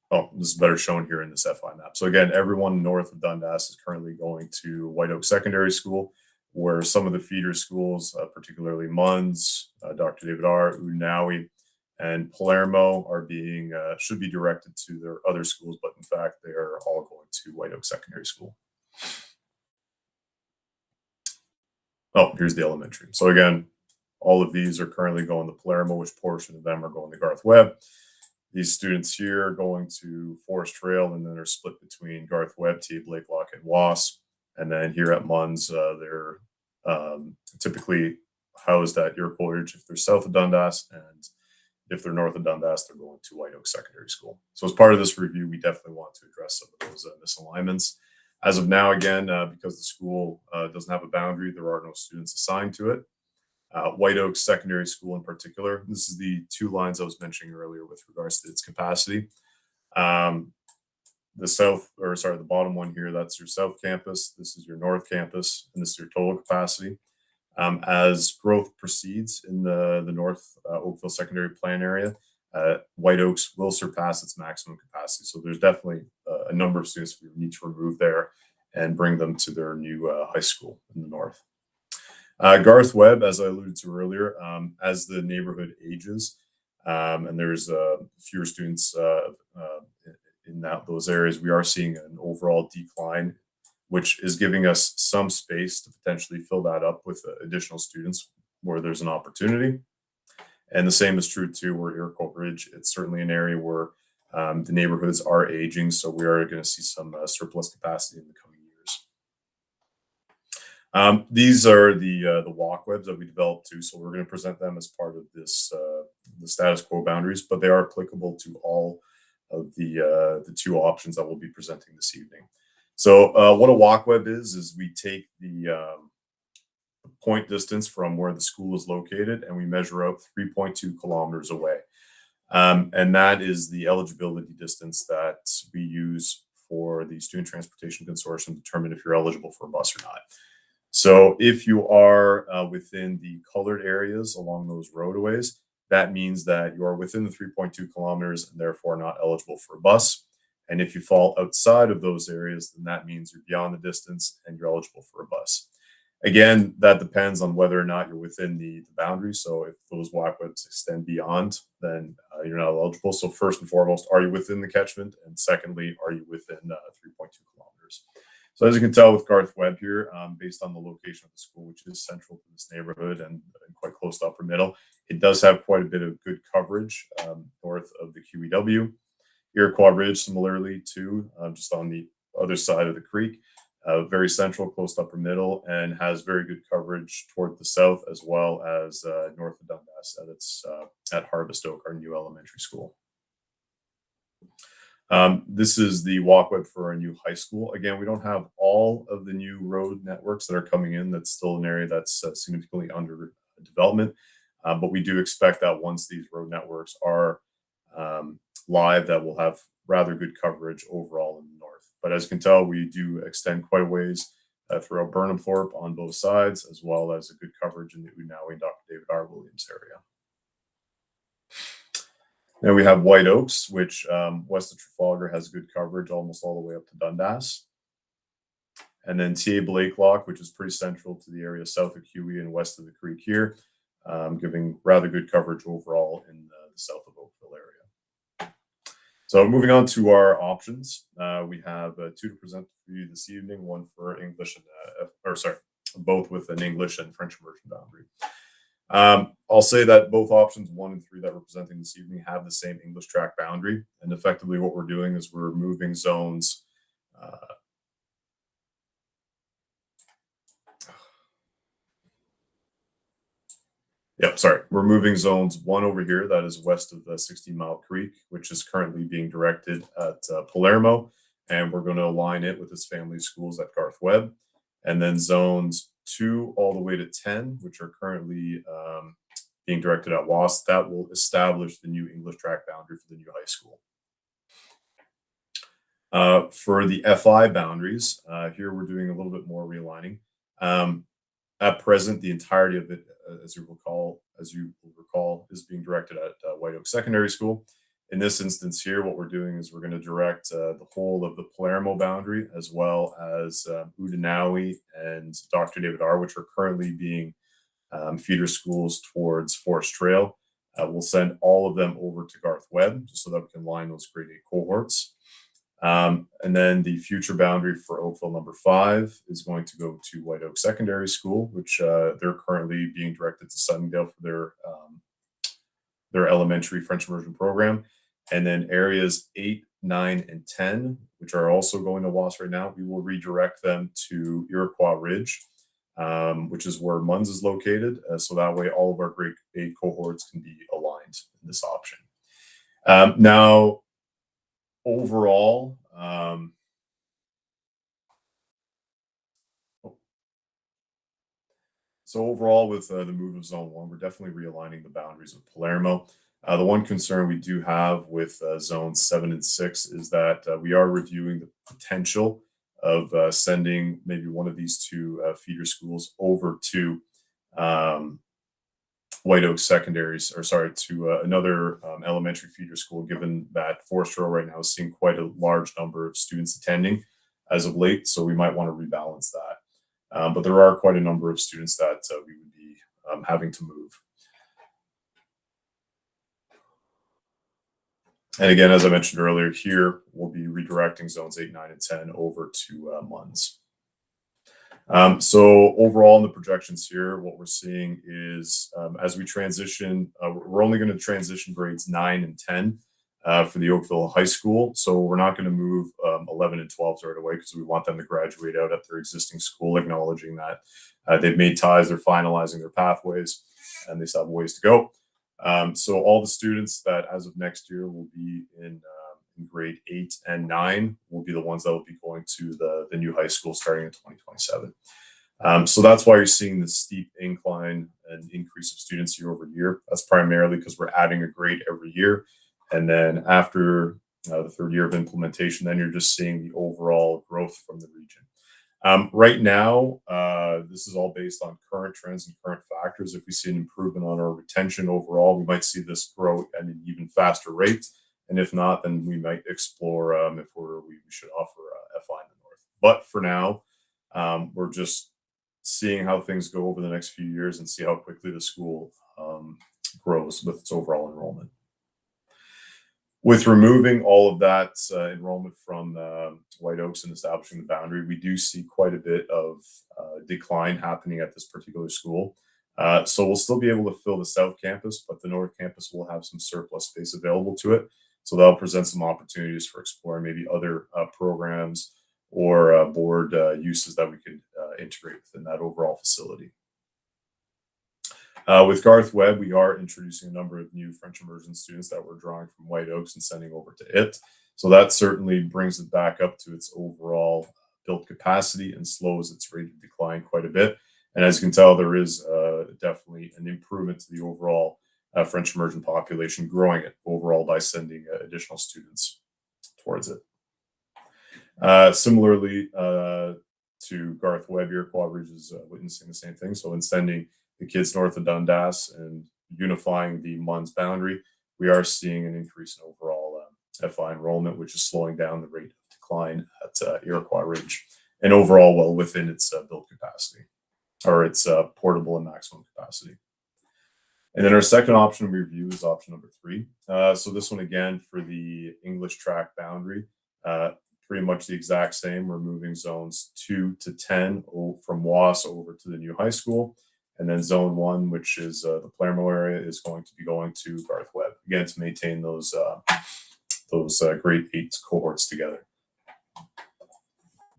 Oh, this is better shown here in this FI map. So again, everyone north of Dundas is currently going to White Oak Secondary School, where some of the feeder schools, particularly Munns, Dr. David R., Unawi, and Palermo are being, should be directed to their other schools, but in fact, they are all going to White Oak Secondary School. Oh, here's the elementary. So again, all of these are currently going to Palermo, which portion of them are going to Garth Webb. These students here are going to Forest Trail, and then they're split between Garth Webb, T. Blakelock, and WAS. And then here at Munns, they're typically housed at Iroquois Ridge if they're south of Dundas, and if they're north of Dundas, they're going to White Oak Secondary School. So as part of this review, we definitely want to address some of those misalignments. As of now, again, because the school doesn't have a boundary, there are no students assigned to it. White Oak Secondary School in particular, this is the 2 lines I was mentioning earlier with regards to its capacity. The bottom one here, that's your South Campus. This is your North Campus, and this is your total capacity. As growth proceeds in the North Oakville Secondary Plan area, White Oaks will surpass its maximum capacity. So there's definitely a number of students we need to remove there and bring them to their new high school in the north. Garth Webb, as I alluded to earlier, as the neighborhood ages, and there's fewer students in those areas, we are seeing an overall decline, which is giving us some space to potentially fill that up with additional students where there's an opportunity. And the same is true too where Iroquois Ridge. It's certainly an area where the neighborhoods are aging, so we are going to see some surplus capacity in the coming years. These are the walkwebs that we developed too, so we're going to present them as part of this the status quo boundaries, but they are applicable to all of the 2 options that we'll be presenting this evening. So what a walkweb is we take the point distance from where the school is located, and we measure out 3.2 kilometers away. And that is the eligibility distance that we use for the Student Transportation Consortium to determine if you're eligible for a bus or not. So if you are within the colored areas along those roadways, that means that you are within the 3.2 kilometers and therefore not eligible for a bus. And if you fall outside of those areas, then that means you're beyond the distance and you're eligible for a bus. Again, that depends on whether or not you're within the boundary. So if those walkwebs extend beyond, then you're not eligible. So first and foremost, are you within the catchment? And secondly, are you within 3.2 kilometers? So as you can tell with Garth Webb here, based on the location of the school, which is central to this neighborhood and quite close to Upper Middle, it does have quite a bit of good coverage north of the QEW. Iroquois Ridge, similarly too, just on the other side of the creek, very central, close to upper middle, and has very good coverage toward the south as well as north of Dundas at Harvest Oak, our new elementary school. This is the walkway for our new high school. Again, we don't have all of the new road networks that are coming in. That's still an area that's significantly under development. But we do expect that once these road networks are live, that we'll have rather good coverage overall in the north. But as you can tell, we do extend quite a ways throughout Burnhamthorpe on both sides, as well as a good coverage in the Unawi and Dr. David R. Williams area. Now we have White Oaks, which west of Trafalgar has good coverage almost all the way up to Dundas. And then TA Blakelock, which is pretty central to the area south of QE and west of the creek here, giving rather good coverage overall in the south of Oakville area. So moving on to our options, we have two to present for you this evening, one for English and, both with an English and French immersion boundary. I'll say that both options 1 and 3 that we're presenting this evening have the same English track boundary. And effectively what we're doing is we're moving zones we're moving zones 1 over here that is west of the 16 Mile Creek, which is currently being directed at Palermo, and we're going to align it with its family schools at Garth Webb. And then zones 2 all the way to 10, which are currently being directed at WASP, that will establish the new English track boundary for the new high school. For the FI boundaries, here we're doing a little bit more realigning. At present, the entirety of it, as you will recall, is being directed at White Oak Secondary School. In this instance here, what we're doing is we're going to direct the whole of the Palermo boundary, as well as Udinawi and Dr. David R., which are currently being feeder schools towards Forest Trail. We'll send all of them over to Garth Webb, just so that we can line those grade 8 cohorts. And then the future boundary for Oakville number 5 is going to go to White Oak Secondary School, which they're currently being directed to Sunningdale for their elementary French immersion program. And then areas 8, 9, and 10, which are also going to WASP right now, we will redirect them to Iroquois Ridge, which is where MUNS is located. So that way all of our grade 8 cohorts can be aligned in this option. Now, overall, with the move of Zone 1, we're definitely realigning the boundaries of Palermo. The one concern we do have with Zones 7 and 6 is that we are reviewing the potential of sending maybe one of these 2 feeder schools over to White Oak Secondaries, to another elementary feeder school, given that Forest Trail right now is seeing quite a large number of students attending as of late. So we might want to rebalance that. But there are quite a number of students that we would be having to move. And again, as I mentioned earlier, here we'll be redirecting zones 8, 9, and 10 over to MUNS. So overall in the projections here, what we're seeing is as we transition, we're only going to transition grades 9 and 10 for the Oakville High School. So we're not going to move 11 and 12s right away, because we want them to graduate out at their existing school, acknowledging that they've made ties, they're finalizing their pathways, and they still have ways to go. So all the students that as of next year will be in grade 8 and 9 will be the ones that will be going to the new high school starting in 2027. So that's why you're seeing this steep incline and increase of students year over year. That's primarily because we're adding a grade every year. And then after the 3rd year of implementation, then you're just seeing the overall growth from the region. Right now, this is all based on current trends and current factors. If we see an improvement on our retention overall, we might see this grow at an even faster rate. And if not, then we might explore if we should offer FI in the north. But for now, we're just seeing how things go over the next few years and see how quickly the school grows with its overall enrollment. With removing all of that enrollment from White Oaks and establishing the boundary, we do see quite a bit of decline happening at this particular school. So we'll still be able to fill the south campus, but the north campus will have some surplus space available to it. So that'll present some opportunities for exploring maybe other programs or board uses that we could integrate within that overall facility. With Garth Webb, we are introducing a number of new French immersion students that we're drawing from White Oaks and sending over to it. So that certainly brings it back up to its overall built capacity and slows its rate of decline quite a bit. And as you can tell, there is definitely an improvement to the overall French immersion population, growing it overall by sending additional students towards it. Similarly to Garth Webb, Iroquois Ridge is witnessing the same thing. So in sending the kids north of Dundas and unifying the MUN's boundary, we are seeing an increase in overall FI enrollment, which is slowing down the rate of decline at Iroquois Ridge, and overall well within its build capacity, or its portable and maximum capacity. And then our second option we review is option number 3. So this one again for the English track boundary, pretty much the exact same. We're moving zones 2 to 10 from WAS over to the new high school. And then zone 1, which is the Palermo area, is going to be going to Garth Webb, again, to maintain those grade 8 cohorts together.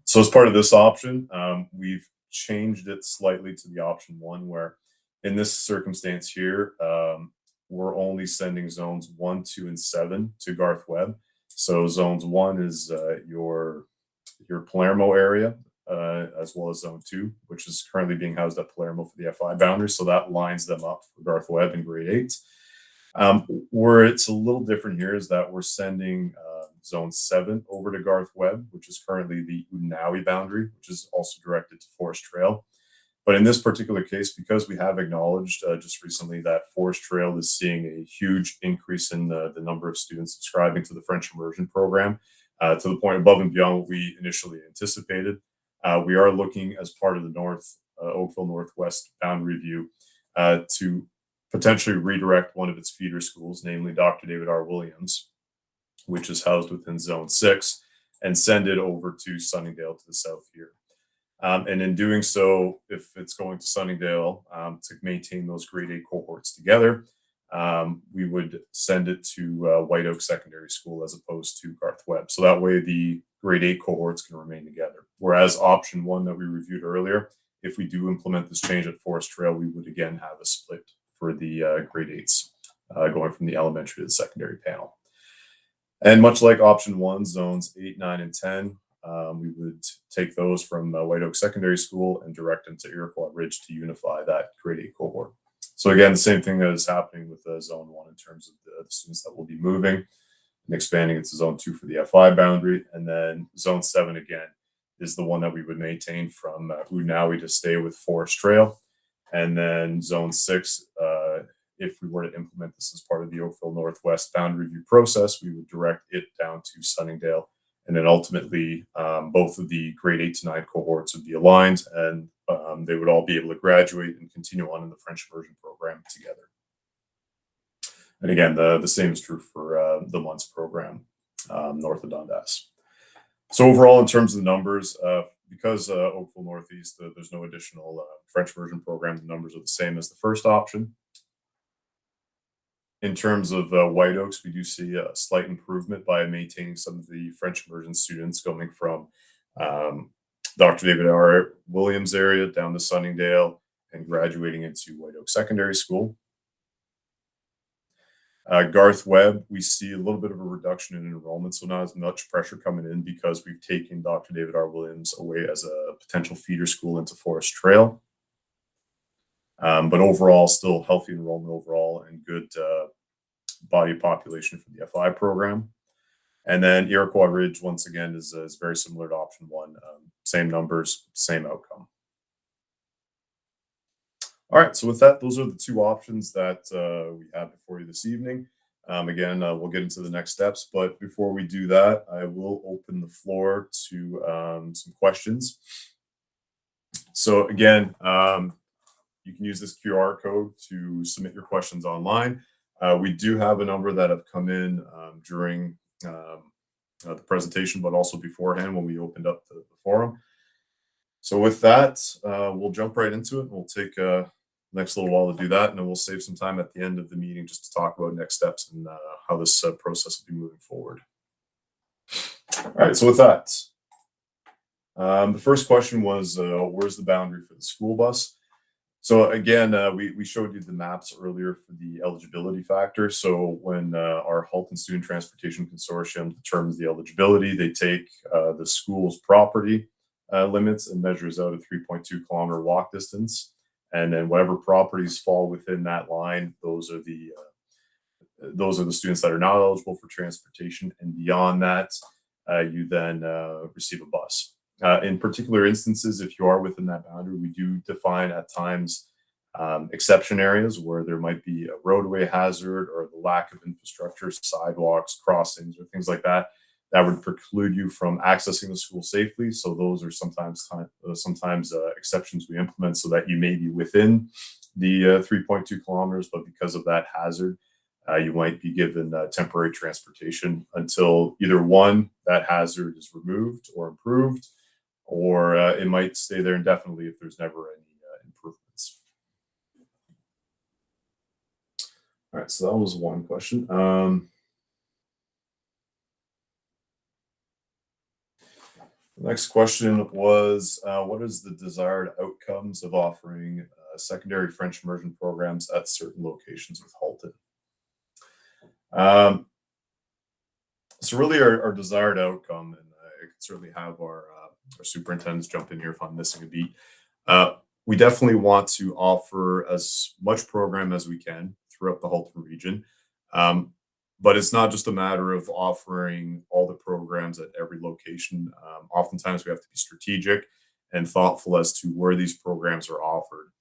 So as part of this option, we've changed it slightly to the option 1, where in this circumstance here, we're only sending zones 1, 2, and 7 to Garth Webb. So zones 1 is your Palermo area, as well as zone 2, which is currently being housed at Palermo for the FI boundary. So that lines them up for Garth Webb in grade 8. Where it's a little different here is that we're sending zone 7 over to Garth Webb, which is currently the Udinawi boundary, which is also directed to Forest Trail. But in this particular case, because we have acknowledged just recently that Forest Trail is seeing a huge increase in the number of students subscribing to the French immersion program, to the point above and beyond what we initially anticipated, we are looking as part of the Oakville Northwest boundary review to potentially redirect one of its feeder schools, namely Dr. David R. Williams, which is housed within Zone 6, and send it over to Sunningdale to the south here. And in doing so, if it's going to Sunningdale to maintain those grade 8 cohorts together, we would send it to White Oak Secondary School as opposed to Garth Webb. So that way the grade 8 cohorts can remain together. Whereas option 1 that we reviewed earlier, if we do implement this change at Forest Trail, we would again have a split for the grade 8s going from the elementary to the secondary panel. And much like option 1, zones 8, 9, and 10, we would take those from White Oak Secondary School and direct them to Iroquois Ridge to unify that grade 8 cohort. So again, the same thing that is happening with zone 1 in terms of the students that will be moving and expanding it to zone 2 for the FI boundary. And then zone 7 again is the one that we would maintain from Udinawi to stay with Forest Trail. And then zone 6, if we were to implement this as part of the Oakville Northwest boundary review process, we would direct it down to Sunningdale. And then ultimately, both of the grade 8 to 9 cohorts would be aligned, and they would all be able to graduate and continue on in the French immersion program together. And again, the same is true for the MUN's program north of Dundas. So overall, in terms of the numbers, because Oakville Northeast, there's no additional French immersion program, the numbers are the same as the first option. In terms of White Oaks, we do see a slight improvement by maintaining some of the French immersion students going from Dr. David R. Williams area down to Sunningdale and graduating into White Oak Secondary School. Garth Webb, we see a little bit of a reduction in enrollment, so not as much pressure coming in because we've taken Dr. David R. Williams away as a potential feeder school into Forest Trail. But overall, still healthy enrollment overall and good body population for the FI program. And then Iroquois Ridge, once again, is very similar to option 1. Same numbers, same outcome. All right, so with that, those are the 2 options that we have before you this evening. Again, we'll get into the next steps, but before we do that, I will open the floor to some questions. So again, you can use this QR code to submit your questions online. We do have a number that have come in during the presentation, but also beforehand when we opened up the forum. So with that, we'll jump right into it. We'll take the next little while to do that, and then we'll save some time at the end of the meeting just to talk about next steps and how this process will be moving forward. All right, so with that, The first question was, where's the boundary for the school bus? So again, we showed you the maps earlier for the eligibility factor. So when our Halton Student Transportation Consortium determines the eligibility, they take the school's property limits and measures out a 3.2-kilometer walk distance. And then whatever properties fall within that line, those are the students that are not eligible for transportation. And beyond that, you then receive a bus. In particular instances, if you are within that boundary, we do define at times exception areas where there might be a roadway hazard or the lack of infrastructure, sidewalks, crossings, or things like that, that would preclude you from accessing the school safely. So those are sometimes exceptions we implement so that you may be within the 3.2 kilometers, but because of that hazard, you might be given temporary transportation until either one, that hazard is removed or improved, or it might stay there indefinitely if there's never any improvements. All right, so that was one question. The next question was, what is the desired outcomes of offering secondary French immersion programs at certain locations with Halton? So really our desired outcome, and I could certainly have our superintendents jump in here if I'm missing a beat. We definitely want to offer as much program as we can throughout the Halton region. But it's not just a matter of offering all the programs at every location. Oftentimes we have to be strategic and thoughtful as to where these programs are offered.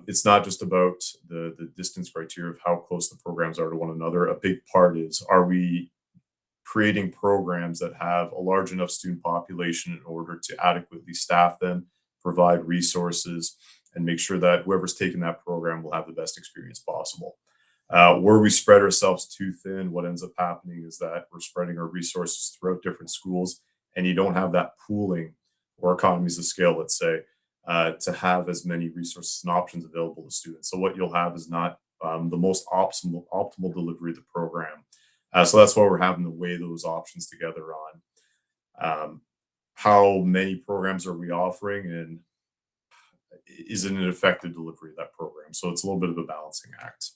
It's not just about the distance criteria of how close the programs are to one another. A big part is, are we creating programs that have a large enough student population in order to adequately staff them, provide resources, and make sure that whoever's taking that program will have the best experience possible. Where we spread ourselves too thin, what ends up happening is that we're spreading our resources throughout different schools, and you don't have that pooling or economies of scale, let's say, to have as many resources and options available to students. So what you'll have is not the most optimal delivery of the program. So that's why we're having to weigh those options together on how many programs are we offering and is it an effective delivery of that program. So it's a little bit of a balancing act.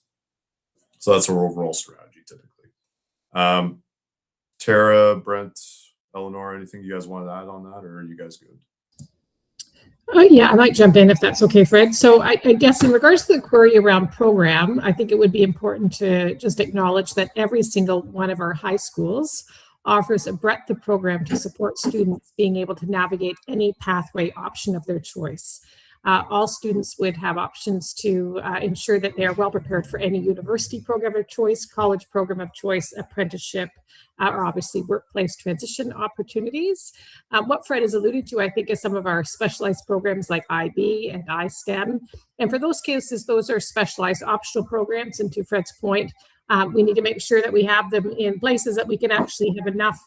So that's our overall strategy typically. Tara, Brent, Eleanor, anything you guys want to add on that, or are you guys good? Yeah, I might jump in if that's okay, Fred. So I guess in regards to the query around program, I think it would be important to just acknowledge that every single one of our high schools offers a breadth of program to support students being able to navigate any pathway option of their choice. All students would have options to ensure that they are well prepared for any university program of choice, college program of choice, apprenticeship, or obviously workplace transition opportunities. What Fred has alluded to, I think, is some of our specialized programs like IB and iSTEM. And for those cases, those are specialized optional programs. And to Fred's point, we need to make sure that we have them in places that we can actually have enough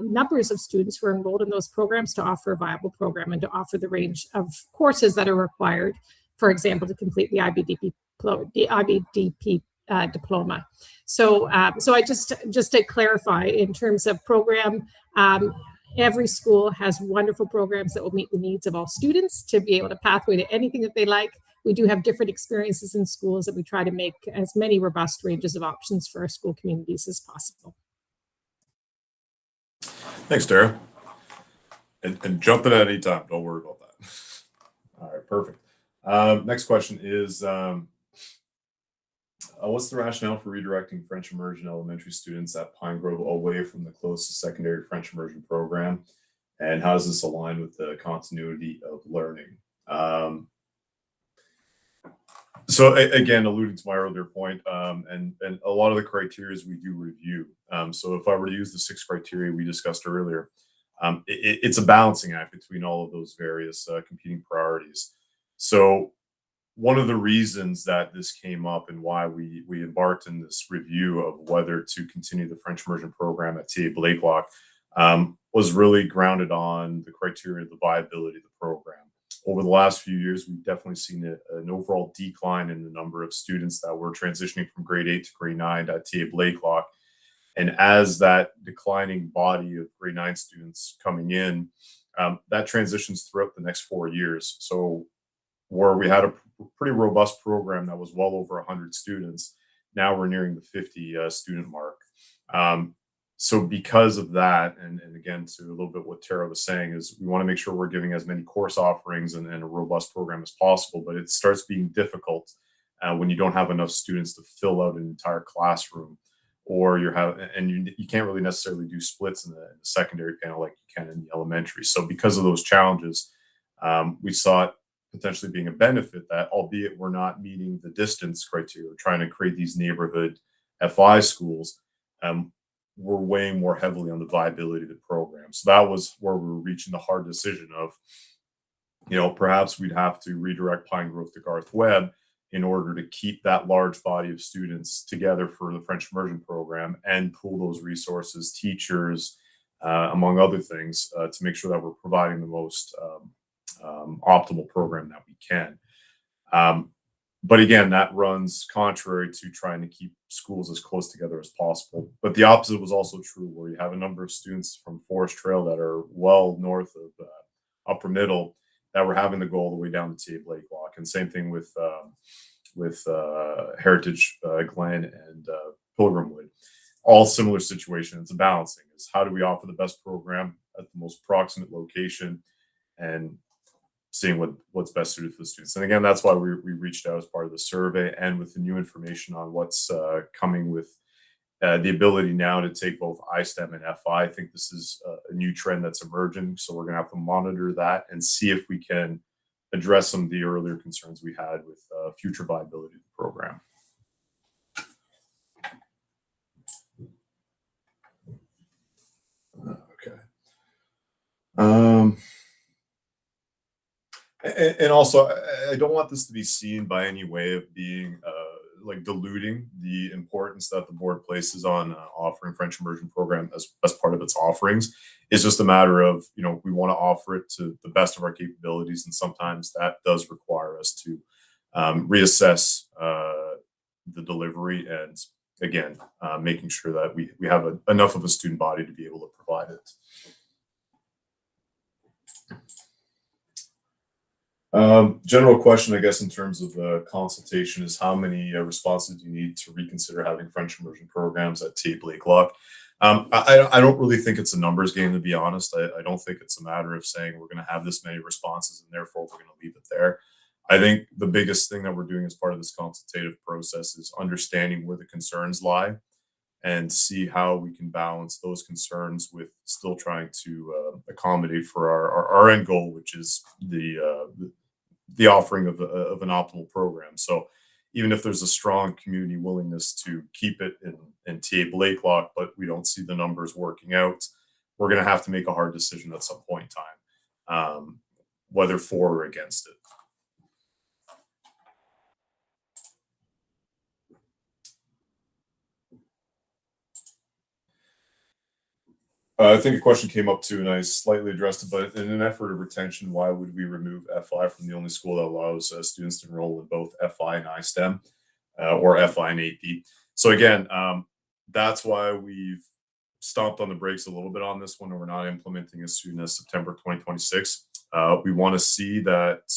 numbers of students who are enrolled in those programs to offer a viable program and to offer the range of courses that are required, for example, to complete the IBDP diploma. So I just to clarify, in terms of program, every school has wonderful programs that will meet the needs of all students to be able to pathway to anything that they like. We do have different experiences in schools that we try to make as many robust ranges of options for our school communities as possible. Thanks, Tara. And jump in at any time. Don't worry about that. All right, perfect. Next question is, what's the rationale for redirecting French immersion elementary students at Pine Grove away from the closest secondary French immersion program? And how does this align with the continuity of learning? So again, alluding to my earlier point, and a lot of the criteria we do review. So if I were to use the 6 criteria we discussed earlier, it's a balancing act between all of those various competing priorities. So one of the reasons that this came up and why we embarked in this review of whether to continue the French immersion program at TA Blakelock was really grounded on the criteria of the viability of the program. Over the last few years, we've definitely seen an overall decline in the number of students that were transitioning from grade 8 to grade 9 at TA Blakelock. And as that declining body of grade 9 students coming in, That transitions throughout the next 4 years. So where we had a pretty robust program that was well over 100 students, now we're nearing the 50 student mark. So because of that, and again, to a little bit what Tara was saying, is we want to make sure we're giving as many course offerings and a robust program as possible, but it starts being difficult when you don't have enough students to fill out an entire classroom, or you can't really necessarily do splits in the secondary panel like you can in the elementary. So because of those challenges, we saw it potentially being a benefit that, albeit we're not meeting the distance criteria, we're trying to create these neighborhood FI schools, we're weighing more heavily on the viability of the program. So that was where we were reaching the hard decision of, perhaps we'd have to redirect Pine Grove to Garth Webb in order to keep that large body of students together for the French immersion program and pool those resources, teachers, among other things, to make sure that we're providing the most optimal program that we can. But again, that runs contrary to trying to keep schools as close together as possible. But the opposite was also true, where you have a number of students from Forest Trail that are well north of Upper Middle that were having to go all the way down to Lake Lock, and same thing with Heritage Glen and Pilgrimwood. All similar situation. It's a balancing. Is how do we offer the best program at the most proximate location, and seeing what's best suited for the students. And again, that's why we reached out as part of the survey, and with the new information on what's coming with the ability now to take both iSTEM and FI. I think this is a new trend that's emerging. So we're going to have to monitor that and see if we can address some of the earlier concerns we had with future viability of the program. Okay. And also, I don't want this to be seen by any way of being like diluting the importance that the board places on offering French immersion program as part of its offerings. It's just a matter of, we want to offer it to the best of our capabilities, and sometimes that does require us to reassess the delivery, and again, making sure that we have enough of a student body to be able to provide it. General question, I guess, in terms of consultation is how many responses do you need to reconsider having French immersion programs at Tate Lake Lock? I don't really think it's a numbers game, to be honest. I don't think it's a matter of saying we're going to have this many responses and therefore we're going to leave it there. I think the biggest thing that we're doing as part of this consultative process is understanding where the concerns lie and see how we can balance those concerns with still trying to accommodate for our end goal, which is the offering of an optimal program. So even if there's a strong community willingness to keep it in TA Lake Lock, but we don't see the numbers working out, we're going to have to make a hard decision at some point in time, whether for or against it. I think a question came up too, and I slightly addressed it, but in an effort of retention, why would we remove FI from the only school that allows students to enroll in both FI and iSTEM, or FI and AP? So again, that's why we've stomped on the brakes a little bit on this one, and we're not implementing as soon as September 2026. We want to see that,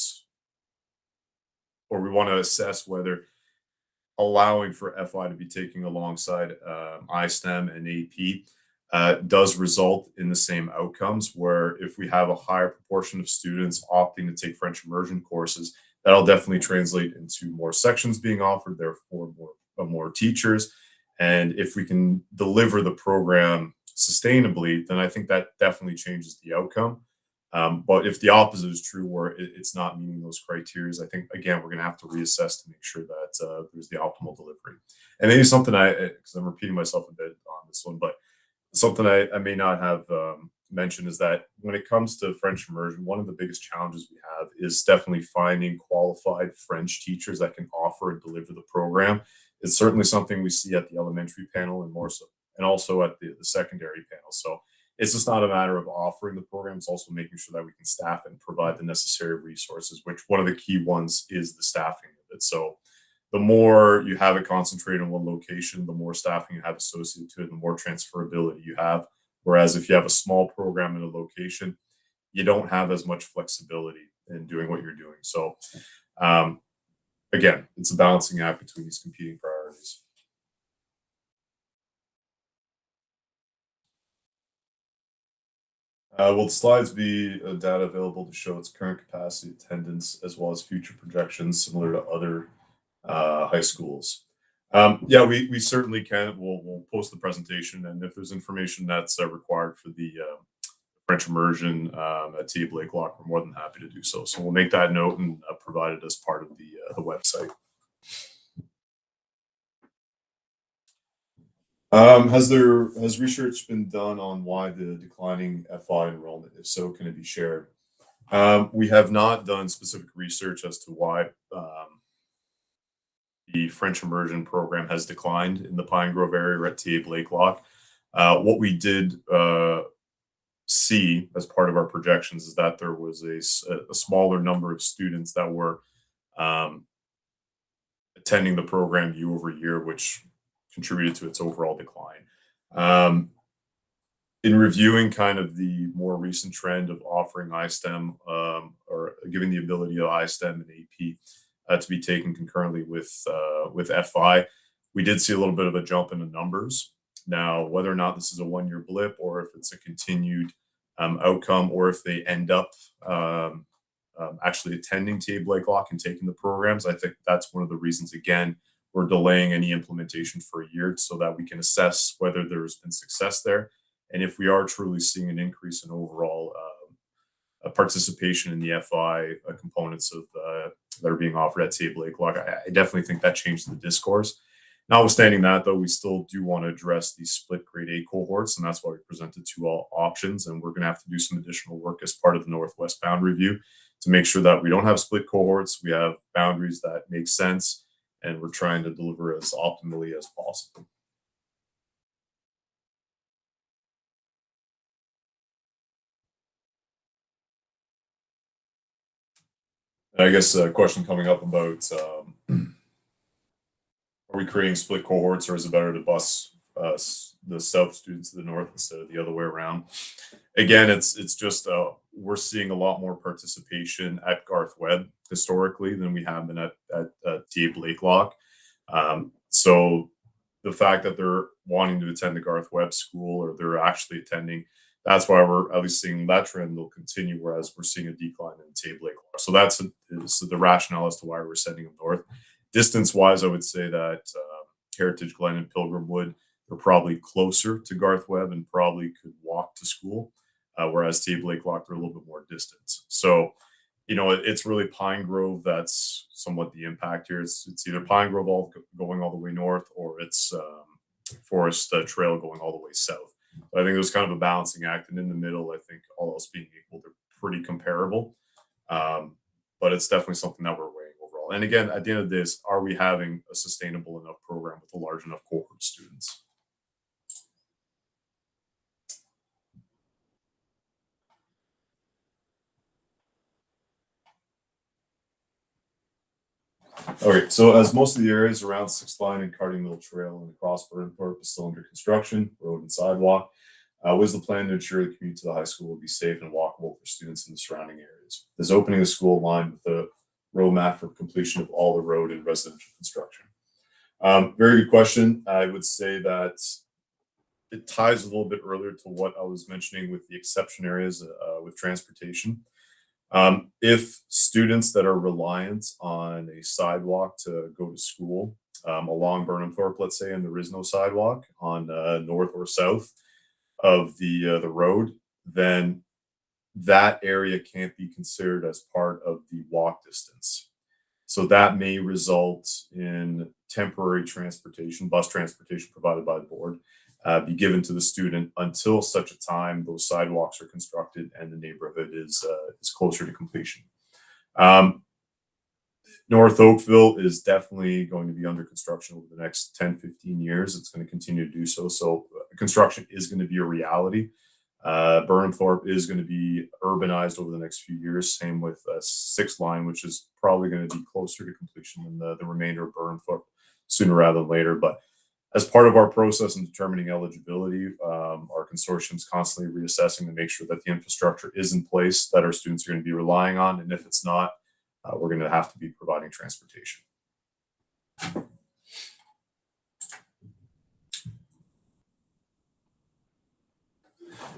or we want to assess whether allowing for FI to be taken alongside iSTEM and AP does result in the same outcomes, where if we have a higher proportion of students opting to take French immersion courses, that'll definitely translate into more sections being offered, therefore more teachers. And if we can deliver the program sustainably, then I think that definitely changes the outcome. But if the opposite is true, where it's not meeting those criteria, I think, again, we're going to have to reassess to make sure that there's the optimal delivery. And maybe something because I'm repeating myself a bit on this one, but something I may not have mentioned is that when it comes to French immersion, one of the biggest challenges we have is definitely finding qualified French teachers that can offer and deliver the program. It's certainly something we see at the elementary panel and more so, and also at the secondary panel. So it's just not a matter of offering the program, it's also making sure that we can staff and provide the necessary resources, which one of the key ones is the staffing of it. So the more you have it concentrated in one location, the more staffing you have associated to it, the more transferability you have. Whereas if you have a small program in a location, you don't have as much flexibility in doing what you're doing. So again, it's a balancing act between these competing priorities. Will the slides be data available to show its current capacity, attendance, as well as future projections similar to other high schools? Yeah, we certainly can. We'll post the presentation, and if there's information that's required for the French immersion at TA Blakelock, we're more than happy to do so. So we'll make that note and provide it as part of the website. Has research been done on why the declining FI enrollment? If so, can it be shared? We have not done specific research as to why the French immersion program has declined in the Pine Grove area at TA Blakelock. What we did see as part of our projections is that there was a smaller number of students that were attending the program year over year, which contributed to its overall decline. In reviewing kind of the more recent trend of offering iSTEM or giving the ability of iSTEM and AP to be taken concurrently with FI, we did see a little bit of a jump in the numbers. Now, whether or not this is a one-year blip or if it's a continued outcome, or if they end up actually attending TA Blakelock and taking the programs, I think that's one of the reasons, again, we're delaying any implementation for a year so that we can assess whether there's been success there. And if we are truly seeing an increase in overall participation in the FI components of that are being offered at TA Blakelock, I definitely think that changed the discourse. Notwithstanding that, though, we still do want to address these split grade A cohorts, and that's why we presented two options. And we're going to have to do some additional work as part of the Northwest Boundary Review to make sure that we don't have split cohorts. We have boundaries that make sense, and we're trying to deliver as optimally as possible. And I guess a question coming up about are we creating split cohorts, or is it better to bus the South students to the North instead of the other way around? Again, it's just we're seeing a lot more participation at Garth Webb historically than we have been at TA Blakelock. So the fact that they're wanting to attend the Garth Webb school, or they're actually attending, that's why we're at least seeing that trend will continue, whereas we're seeing a decline in TA Blakelock. So that's the rationale as to why we're sending them north. Distance-wise, I would say that Heritage Glen and Pilgrimwood are probably closer to Garth Webb and probably could walk to school, whereas TA Blakelock are a little bit more distant. So, you know, it's really Pine Grove that's somewhat the impact here. It's either Pine Grove going all the way north, or it's Forest Trail going all the way south. So I think it was kind of a balancing act, and in the middle, I think all else being equal, they're pretty comparable. But it's definitely something that we're weighing overall. And again, at the end of this, are we having a sustainable enough program with a large enough cohort of students? Okay, so as most of the areas around Sixth Line and Carding Mill Trail and across Burnthorpe is still under construction, road and sidewalk, was the plan to ensure the commute to the high school will be safe and walkable for students in the surrounding areas? Is opening the school aligned with the roadmap for completion of all the road and residential construction? Very good question. I would say that it ties a little bit earlier to what I was mentioning with the exception areas with transportation. If students that are reliant on a sidewalk to go to school along Burnhamthorpe, let's say, and there is no sidewalk on north or south of the road, then that area can't be considered as part of the walk distance. So that may result in temporary transportation, bus transportation provided by the board, be given to the student until such a time those sidewalks are constructed and the neighborhood is closer to completion. North Oakville is definitely going to be under construction over the next 10, 15 years. It's going to continue to do so. So construction is going to be a reality. Burnhamthorpe is going to be urbanized over the next few years. Same with Sixth Line, which is probably going to be closer to completion than the remainder of Burnhamthorpe sooner rather than later. But As part of our process in determining eligibility, our consortium is constantly reassessing to make sure that the infrastructure is in place that our students are going to be relying on. And if it's not, we're going to have to be providing transportation.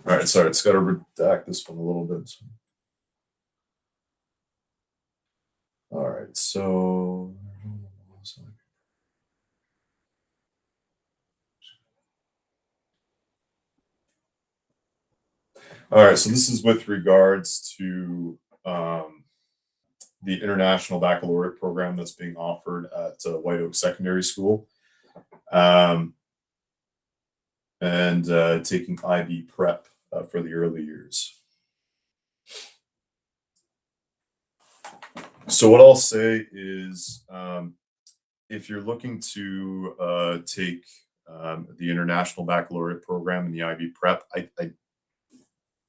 All right, sorry, it's got to redact this one a little bit. All right, so all right, so this is with regards to the International Baccalaureate program that's being offered at White Oak Secondary School, and taking IB prep for the early years. So what I'll say is, if you're looking to take the International Baccalaureate program and the IB prep,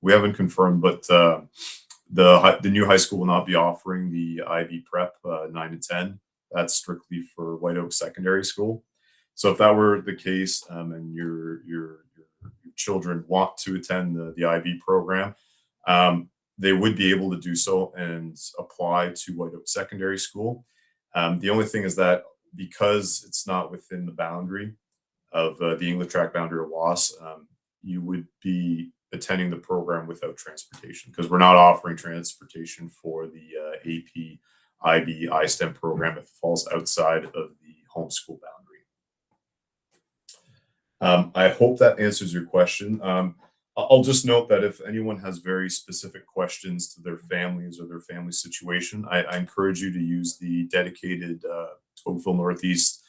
we haven't confirmed, but the new high school will not be offering the IB prep 9 to 10. That's strictly for White Oak Secondary School. So if that were the case, and your children want to attend the IB program, they would be able to do so and apply to White Oak Secondary School. The only thing is that because it's not within the boundary of the English track boundary or WAS, you would be attending the program without transportation, because we're not offering transportation for the AP, IB, iSTEM program if it falls outside of the homeschool boundary. I hope that answers your question. I'll just note that if anyone has very specific questions to their families or their family situation, I encourage you to use the dedicated Oakville Northeast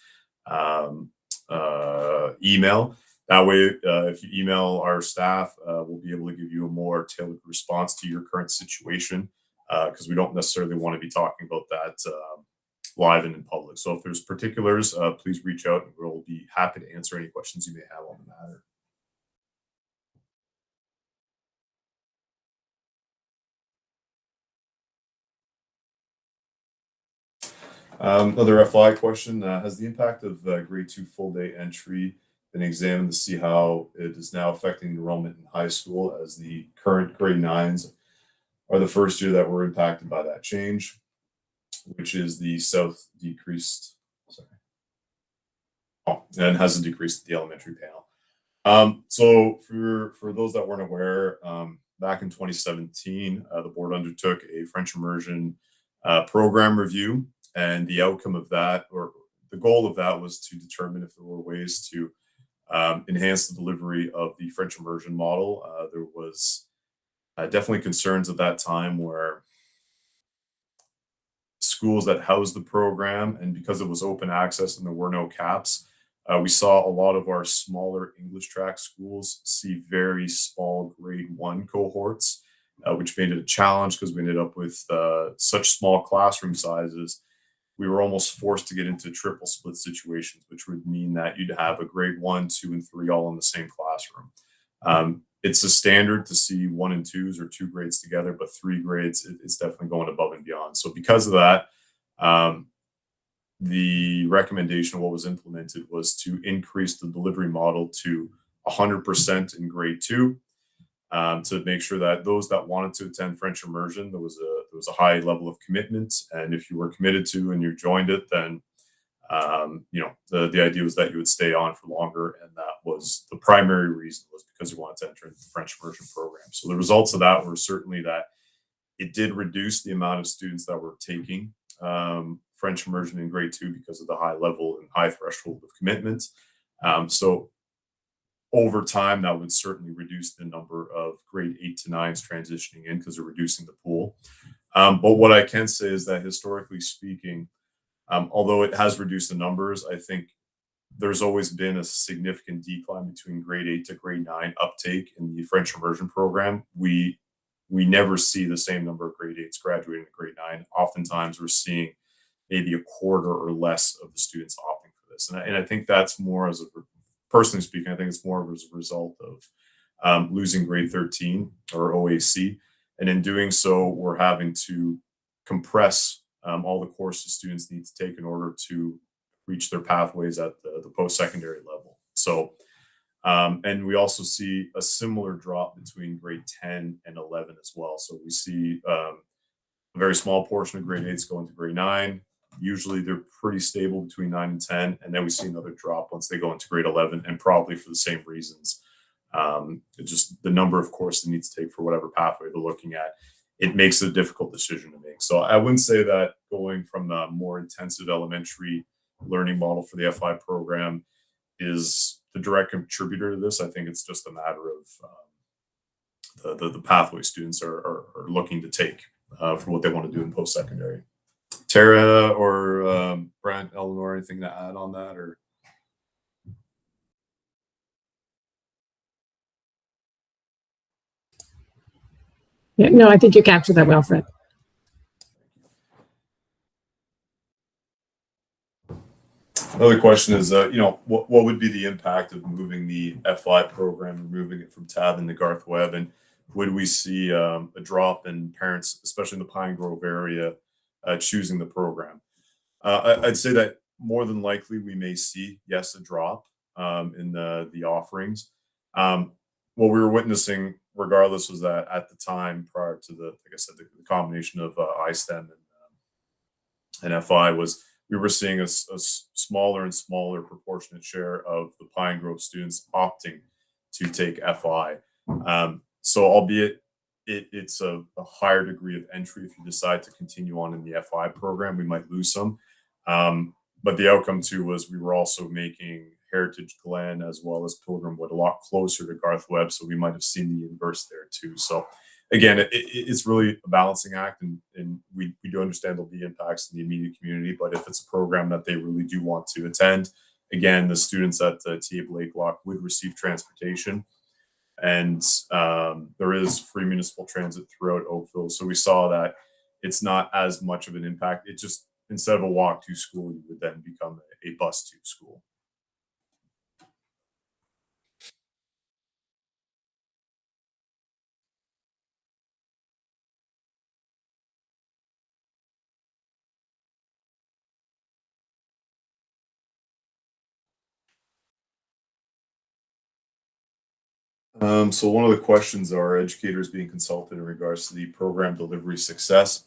email. That way, if you email our staff, we'll be able to give you a more tailored response to your current situation, because we don't necessarily want to be talking about that live and in public. So if there's particulars, please reach out and we'll be happy to answer any questions you may have on the matter. Another FI question, has the impact of grade 2 full day entry been examined to see how it is now affecting enrollment in high school, as the current grade 9s are the first year that were impacted by that change, which is the South decreased, and hasn't decreased the elementary panel. So for those that weren't aware, back in 2017, the board undertook a French immersion program review, and the outcome of that, or the goal of that, was to determine if there were ways to enhance the delivery of the French immersion model. There was definitely concerns at that time where schools that housed the program, and because it was open access and there were no caps, we saw a lot of our smaller English track schools see very small grade 1 cohorts, which made it a challenge because we ended up with such small classroom sizes. We were almost forced to get into triple split situations, which would mean that you'd have a grade 1, 2, and 3 all in the same classroom. It's a standard to see 1 and 2s or 2 grades together, but 3 grades, it's definitely going above and beyond. So because of that, the recommendation of what was implemented was to increase the delivery model to 100% in grade 2, to make sure that those that wanted to attend French immersion, there was a high level of commitment, and if you were committed to and you joined it, then the idea was that you would stay on for longer, and that was the primary reason, was because you wanted to enter into the French immersion program. So the results of that were certainly that it did reduce the amount of students that were taking French immersion in grade 2 because of the high level and high threshold of commitment. So over time, that would certainly reduce the number of grade 8 to 9s transitioning in, because they're reducing the pool. But what I can say is that historically speaking, although it has reduced the numbers, I think there's always been a significant decline between grade 8 to grade 9 uptake in the French immersion program. We never see the same number of grade 8s graduating to grade 9. Oftentimes we're seeing maybe a quarter or less of the students opting for this. And I think that's more, as a personally speaking, I think it's more as a result of losing grade 13 or OAC. And in doing so, we're having to compress all the courses students need to take in order to reach their pathways at the post-secondary level. So, and we also see a similar drop between grade 10 and 11 as well. So we see a very small portion of grade 8s going to grade 9. Usually they're pretty stable between 9 and 10. And then we see another drop once they go into grade 11, and probably for the same reasons. Just the number of courses they need to take for whatever pathway they're looking at, it makes it a difficult decision to make. So I wouldn't say that going from a more intensive elementary learning model for the FI program is the direct contributor to this. I think it's just a matter of the pathway students are looking to take for what they want to do in post-secondary. Tara or Brent, Eleanor, anything to add on that? Or Yeah, no, I think you captured that well, Fred. another question is, what would be the impact of moving the FI program and moving it from TAB into Garth Webb? And would we see a drop in parents, especially in the Pine Grove area, choosing the program? I'd say that more than likely we may see, yes, a drop in the offerings. What we were witnessing, regardless, was that at the time prior to like I said, the combination of iSTEM and FI was we were seeing a smaller and smaller proportionate share of the Pine Grove students opting to take FI. So albeit it's a higher degree of entry if you decide to continue on in the FI program, we might lose some. But the outcome too was we were also making Heritage Glen as well as Pilgrimwood a lot closer to Garth Webb, so we might have seen the inverse there too. So again, it's really a balancing act, and we do understand there'll be impacts in the immediate community, but if it's a program that they really do want to attend, again, the students at TA Blakelock would receive transportation, and there is free municipal transit throughout Oakville. So we saw that it's not as much of an impact. It just, instead of a walk to school, you would then become a bus to school. So one of the questions are educators being consulted in regards to the program delivery success.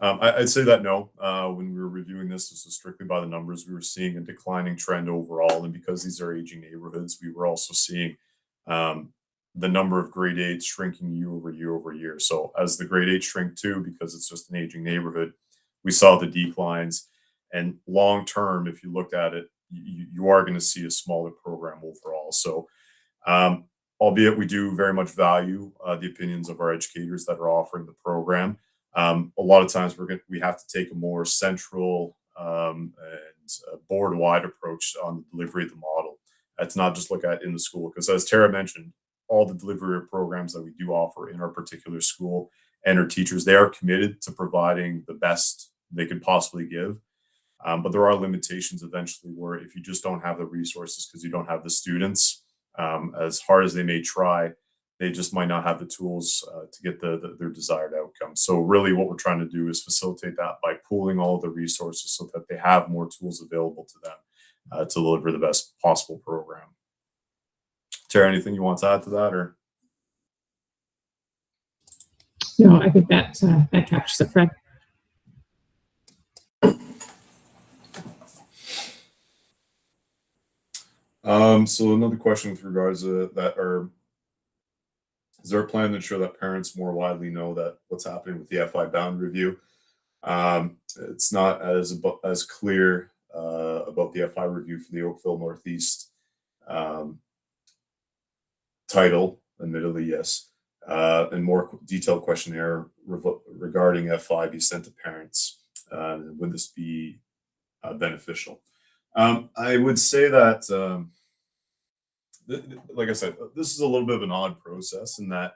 I'd say that no. When we were reviewing this was strictly by the numbers. We were seeing a declining trend overall, and because these are aging neighborhoods, we were also seeing the number of grade 8s shrinking year over year over year. So as the grade 8 shrink too, because it's just an aging neighborhood, we saw the declines. And long term, if you looked at it, you are going to see a smaller program overall. So albeit we do very much value the opinions of our educators that are offering the program. A lot of times we have to take a more central and board-wide approach on the delivery of the model. It's not just look at in the school, because as Tara mentioned, all the delivery programs that we do offer in our particular school and our teachers, they are committed to providing the best they could possibly give. But there are limitations eventually where if you just don't have the resources because you don't have the students, as hard as they may try, they just might not have the tools to get their desired outcome. So really what we're trying to do is facilitate that by pooling all of the resources so that they have more tools available to them to deliver the best possible program. Tara, anything you want to add to that? Or No, I think that captures it, Fred. So another question with regards to that, is there a plan to ensure that parents more widely know that what's happening with the FI boundary review? It's not as clear about the FI review for the Oakville Northeast title, admittedly, yes, and more detailed questionnaire regarding FI be sent to parents. Would this be beneficial? I would say that, like I said, this is a little bit of an odd process in that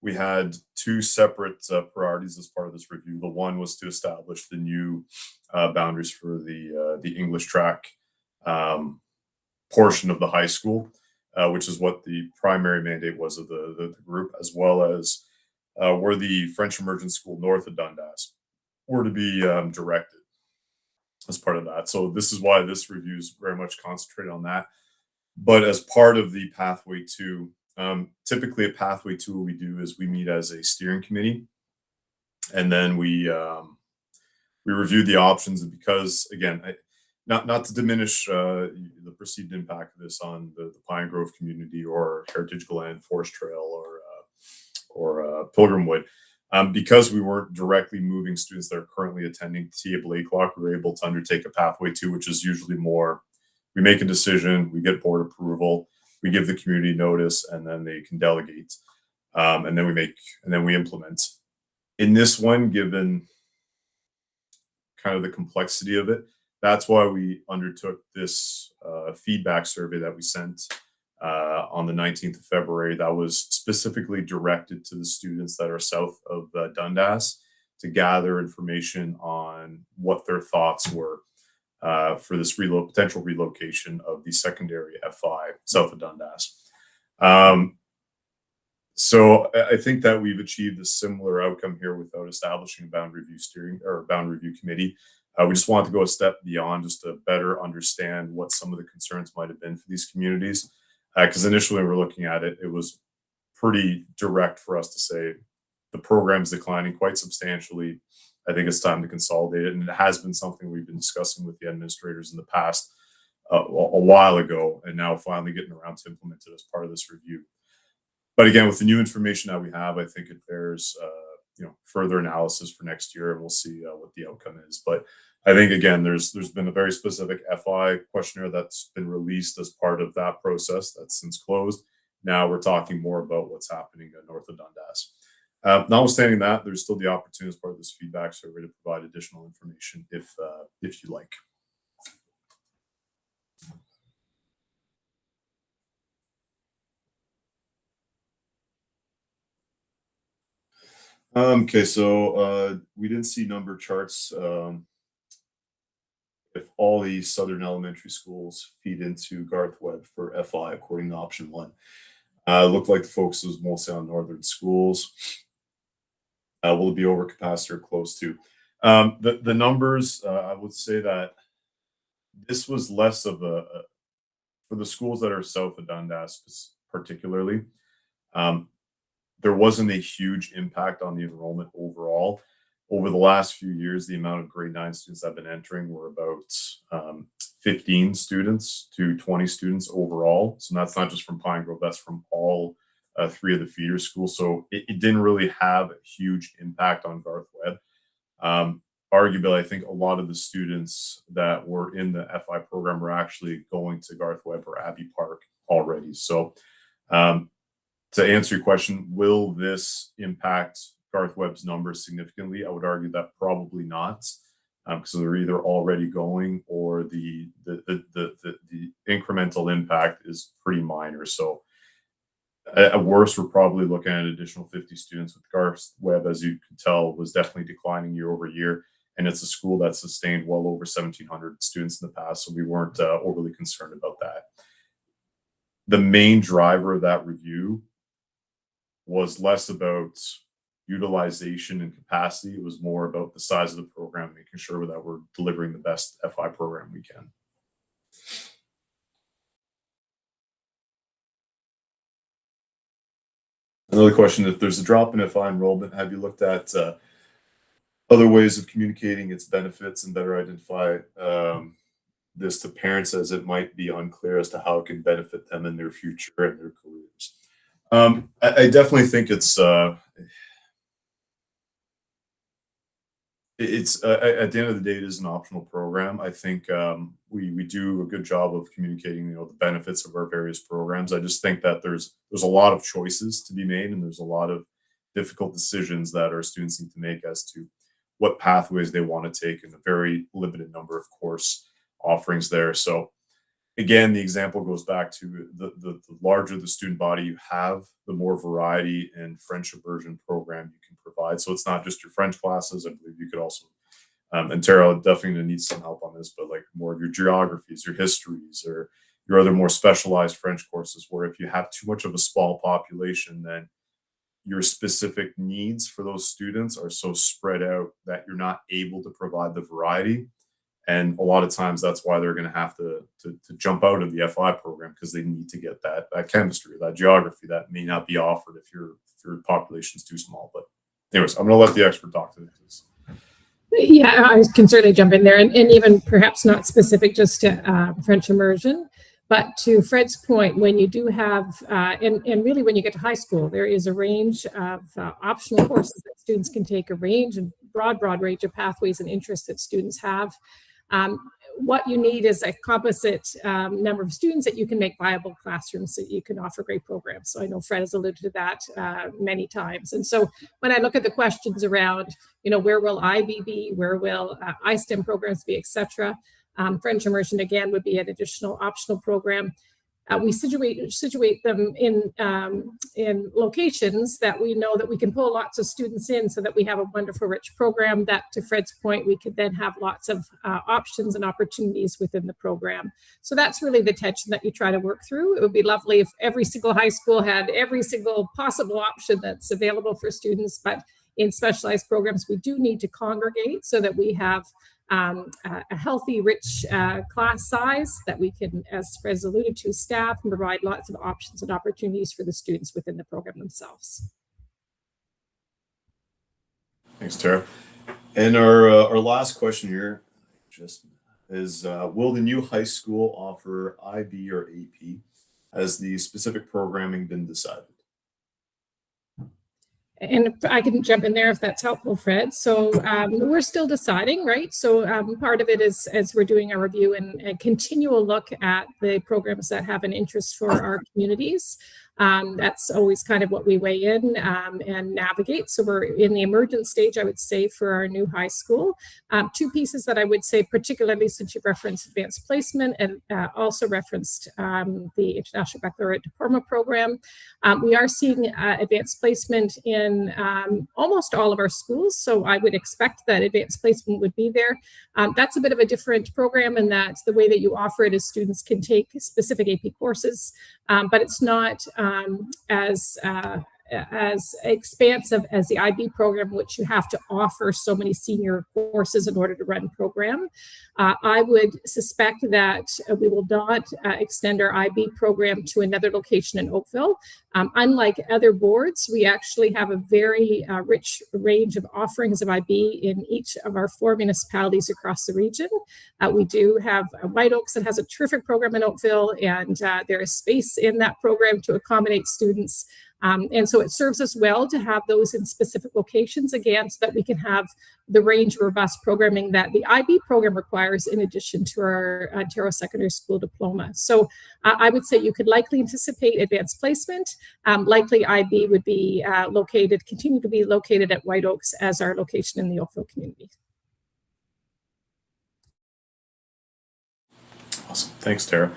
we had two separate priorities as part of this review. The one was to establish the new boundaries for the English track portion of the high school, which is what the primary mandate was of the group, as well as where the French Immersion School north of Dundas were to be directed. as part of that. So this is why this review is very much concentrated on that. But as part of the pathway two, typically a pathway two, what we do is we meet as a steering committee, and then we review the options. And because again, not to diminish the perceived impact of this on the Pine Grove community or Heritage Glen, Forest Trail, or Pilgrimwood, because we weren't directly moving students that are currently attending TA Blakelock, we were able to undertake a pathway two, which is usually more, we make a decision, we get board approval, we give the community notice, and then they can delegate, and then we implement. In this one, given kind of the complexity of it, that's why we undertook this feedback survey that we sent on the 19th of February. That was specifically directed to the students that are south of Dundas to gather information on what their thoughts were for this potential relocation of the secondary FI south of Dundas. So I think that we've achieved a similar outcome here without establishing a boundary review committee. We just wanted to go a step beyond just to better understand what some of the concerns might have been for these communities. Because initially when we were looking at it, it was pretty direct for us to say the program's declining quite substantially. I think it's time to consolidate it. And it has been something we've been discussing with the administrators in the past a while ago, and now finally getting around to implement it as part of this review. But again, with the new information that we have, I think it bears further analysis for next year, and we'll see what the outcome is. But I think again, there's been a very specific FI questionnaire that's been released as part of that process that's since closed. Now we're talking more about what's happening north of Dundas. Notwithstanding that, there's still the opportunity as part of this feedback survey to provide additional information if you like. Okay, so we didn't see number charts. If all the southern elementary schools feed into Garth Webb for FI according to option one. Looked like the focus was mostly on northern schools. Will it be over capacity or close to? The numbers, I would say that this was less of for the schools that are south of Dundas particularly, there wasn't a huge impact on the enrollment overall. Over the last few years, the amount of grade 9 students that have been entering were about 15 students to 20 students overall. So that's not just from Pine Grove, that's from all 3 of the feeder schools. So it didn't really have a huge impact on Garth Webb. Arguably, I think a lot of the students that were in the FI program were actually going to Garth Webb or Abbey Park already. So to answer your question, will this impact Garth Webb's numbers significantly? I would argue that probably not, because they're either already going or the incremental impact is pretty minor. So at worst, we're probably looking at an additional 50 students with Garth Webb, as you can tell, was definitely declining year over year. And it's a school that sustained well over 1,700 students in the past, so we weren't overly concerned about that. The main driver of that review was less about utilization and capacity. It was more about the size of the program, making sure that we're delivering the best FI program we can. Another question, if there's a drop in FI enrollment, have you looked at other ways of communicating its benefits and better identify this to parents, as it might be unclear as to how it can benefit them in their future and their careers? I definitely think it's at the end of the day, it is an optional program. I think we do a good job of communicating, the benefits of our various programs. I just think that there's a lot of choices to be made, and there's a lot of difficult decisions that our students need to make as to what pathways they want to take, and a very limited number of course offerings there. So again, the example goes back to the larger the student body you have, the more variety and French immersion program you can provide. So it's not just your French classes. I believe you could also, and Tara definitely needs some help on this, but like more of your geographies, your histories, or your other more specialized French courses, where if you have too much of a small population, then your specific needs for those students are so spread out that you're not able to provide the variety And a lot of times that's why they're going to have to jump out of the FI program, because they need to get that chemistry, that geography that may not be offered if your population is too small. But anyways, I'm going to let the expert talk to this. Yeah, I can certainly jump in there, and even perhaps not specific just to French immersion, but to Fred's point, when you do have, and really when you get to high school, there is a range of optional courses that students can take, a range and broad range of pathways and interests that students have. What you need is a composite number of students that you can make viable classrooms, so you can offer great programs. So I know Fred has alluded to that many times. And so when I look at the questions around, where will IB be, where will iSTEM programs be, etc., French immersion again would be an additional optional program. We situate them in locations that we know that we can pull lots of students in, so that we have a wonderful, rich program that, to Fred's point, we could then have lots of options and opportunities within the program. So that's really the tension that you try to work through. It would be lovely if every single high school had every single possible option that's available for students, but in specialized programs, we do need to congregate so that we have a healthy, rich class size that we can, as Fred's alluded to, staff and provide lots of options and opportunities for the students within the program themselves. Thanks, Tara. And our last question here just is, will the new high school offer IB or AP? Has the specific programming been decided? And if I can jump in there if that's helpful, Fred. So we're still deciding, right? So part of it is, as we're doing our review and a continual look at the programs that have an interest for our communities. That's always kind of what we weigh in and navigate. So we're in the emergent stage, I would say, for our new high school. Two pieces that I would say, particularly since you referenced advanced placement and also referenced the International Baccalaureate Diploma program. We are seeing advanced placement in almost all of our schools. So I would expect that advanced placement would be there. That's a bit of a different program in that the way that you offer it is students can take specific AP courses, but it's not as expansive as the IB program, which you have to offer so many senior courses in order to run program. I would suspect that we will not extend our IB program to another location in Oakville. Unlike other boards, we actually have a very rich range of offerings of IB in each of our 4 municipalities across the region. We do have White Oaks that has a terrific program in Oakville, and there is space in that program to accommodate students. And so it serves us well to have those in specific locations, again, so that we can have the range of robust programming that the IB program requires in addition to our Ontario Secondary School Diploma. So I would say you could likely anticipate advanced placement. Likely IB would be continue to be located at White Oaks as our location in the Oakville community. Awesome. Thanks, Tara.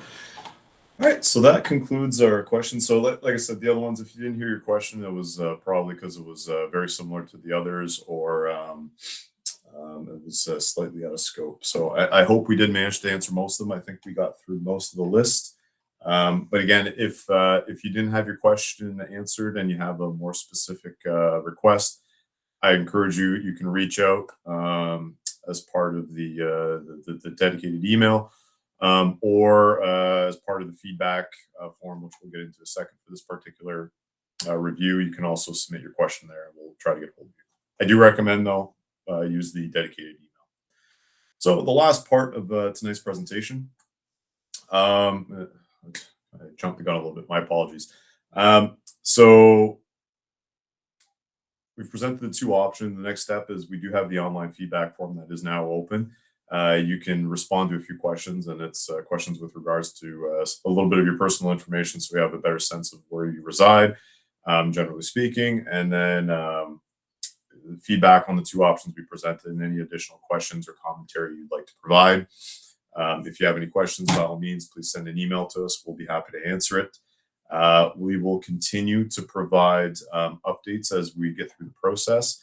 All right, so that concludes our questions. So like I said, the other ones, if you didn't hear your question, it was probably because it was very similar to the others, or it was slightly out of scope. So I hope we did manage to answer most of them. I think we got through most of the list. But again, if you didn't have your question answered and you have a more specific request, I encourage you can reach out as part of the dedicated email. Or as part of the feedback form, which we'll get into a second for this particular review. You can also submit your question there, and we'll try to get hold of you. I do recommend, though, use the dedicated email. So the last part of tonight's presentation, I jumped the gun a little bit. My apologies. So we've presented the two options. The next step is we do have the online feedback form that is now open. You can respond to a few questions, and it's questions with regards to a little bit of your personal information, so we have a better sense of where you reside, generally speaking, and then feedback on the two options we presented and any additional questions or commentary you'd like to provide. If you have any questions, by all means, please send an email to us. We'll be happy to answer it. We will continue to provide updates as we get through the process.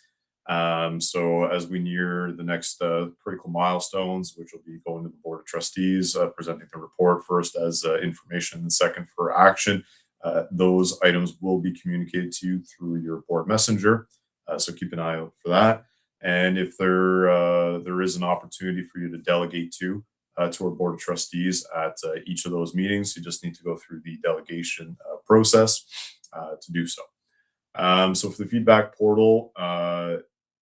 So as we near the next critical milestones, which will be going to the Board of Trustees, presenting the report first as information and second for action, those items will be communicated to you through your board messenger. So keep an eye out for that. And if there is an opportunity for you to delegate to our board of trustees at each of those meetings, you just need to go through the delegation process to do so. So for the feedback portal,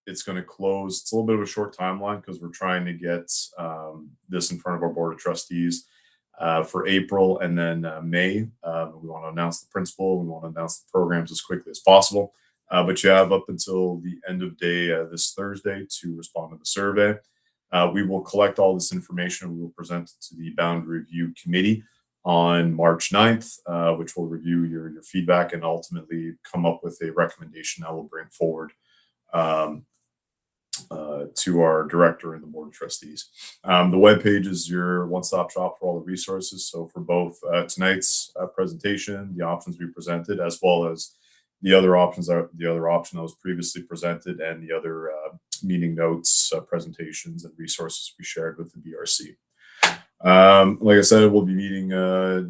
it's going to close. It's a little bit of a short timeline because we're trying to get this in front of our board of trustees for April and then May. We want to announce the principal. We want to announce the programs as quickly as possible. But you have up until the end of day this Thursday to respond to the survey. We will collect all this information. We will present it to the Boundary Review Committee on March 9th, which will review your feedback and ultimately come up with a recommendation that will bring forward to our director and the board of trustees. The webpage is your one-stop shop for all the resources. So for both tonight's presentation, the options we presented, as well as the other options, the other option that was previously presented, and the other meeting notes, presentations, and resources we shared with the BRC. Like I said, we'll be meeting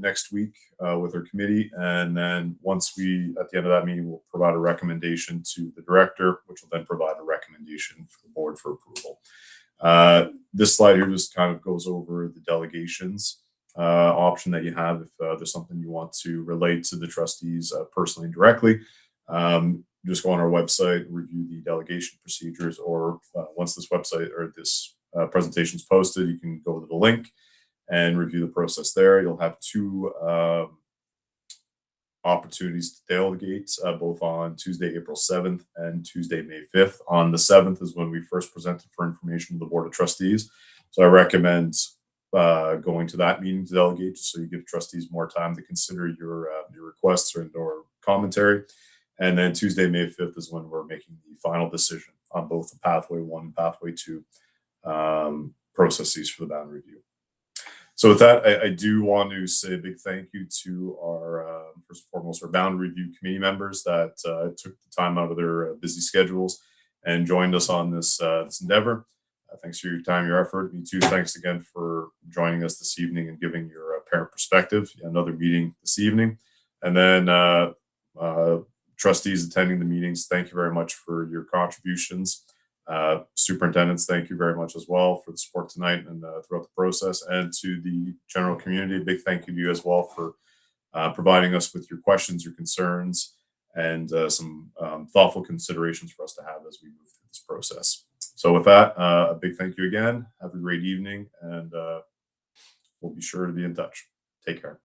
next week with our committee, and then once at the end of that meeting, we'll provide a recommendation to the director, which will then provide a recommendation for the board for approval. This slide here just kind of goes over the delegations option that you have if there's something you want to relate to the trustees personally and directly. Just go on our website, review the delegation procedures, or once this website or this presentation is posted, you can go to the link and review the process there. You'll have two opportunities to delegate, both on Tuesday, April 7th and Tuesday, May 5th. On the 7th is when we first presented for information to the Board of Trustees. So I recommend going to that meeting to delegate, just so you give trustees more time to consider your requests or commentary. And then Tuesday, May 5th is when we're making the final decision on both the Pathway 1 and Pathway 2 processes for the boundary review. So with that, I do want to say a big thank you to our, first and foremost, our boundary review committee members that took the time out of their busy schedules and joined us on this endeavor. Thanks for your time, your effort. Me too. Thanks again for joining us this evening and giving your parent perspective. Another meeting this evening. And then trustees attending the meetings, thank you very much for your contributions. Superintendents, thank you very much as well for the support tonight and throughout the process. And to the general community, a big thank you to you as well for providing us with your questions, your concerns, and some thoughtful considerations for us to have as we move through this process. So with that, a big thank you again. Have a great evening, and we'll be sure to be in touch. Take care.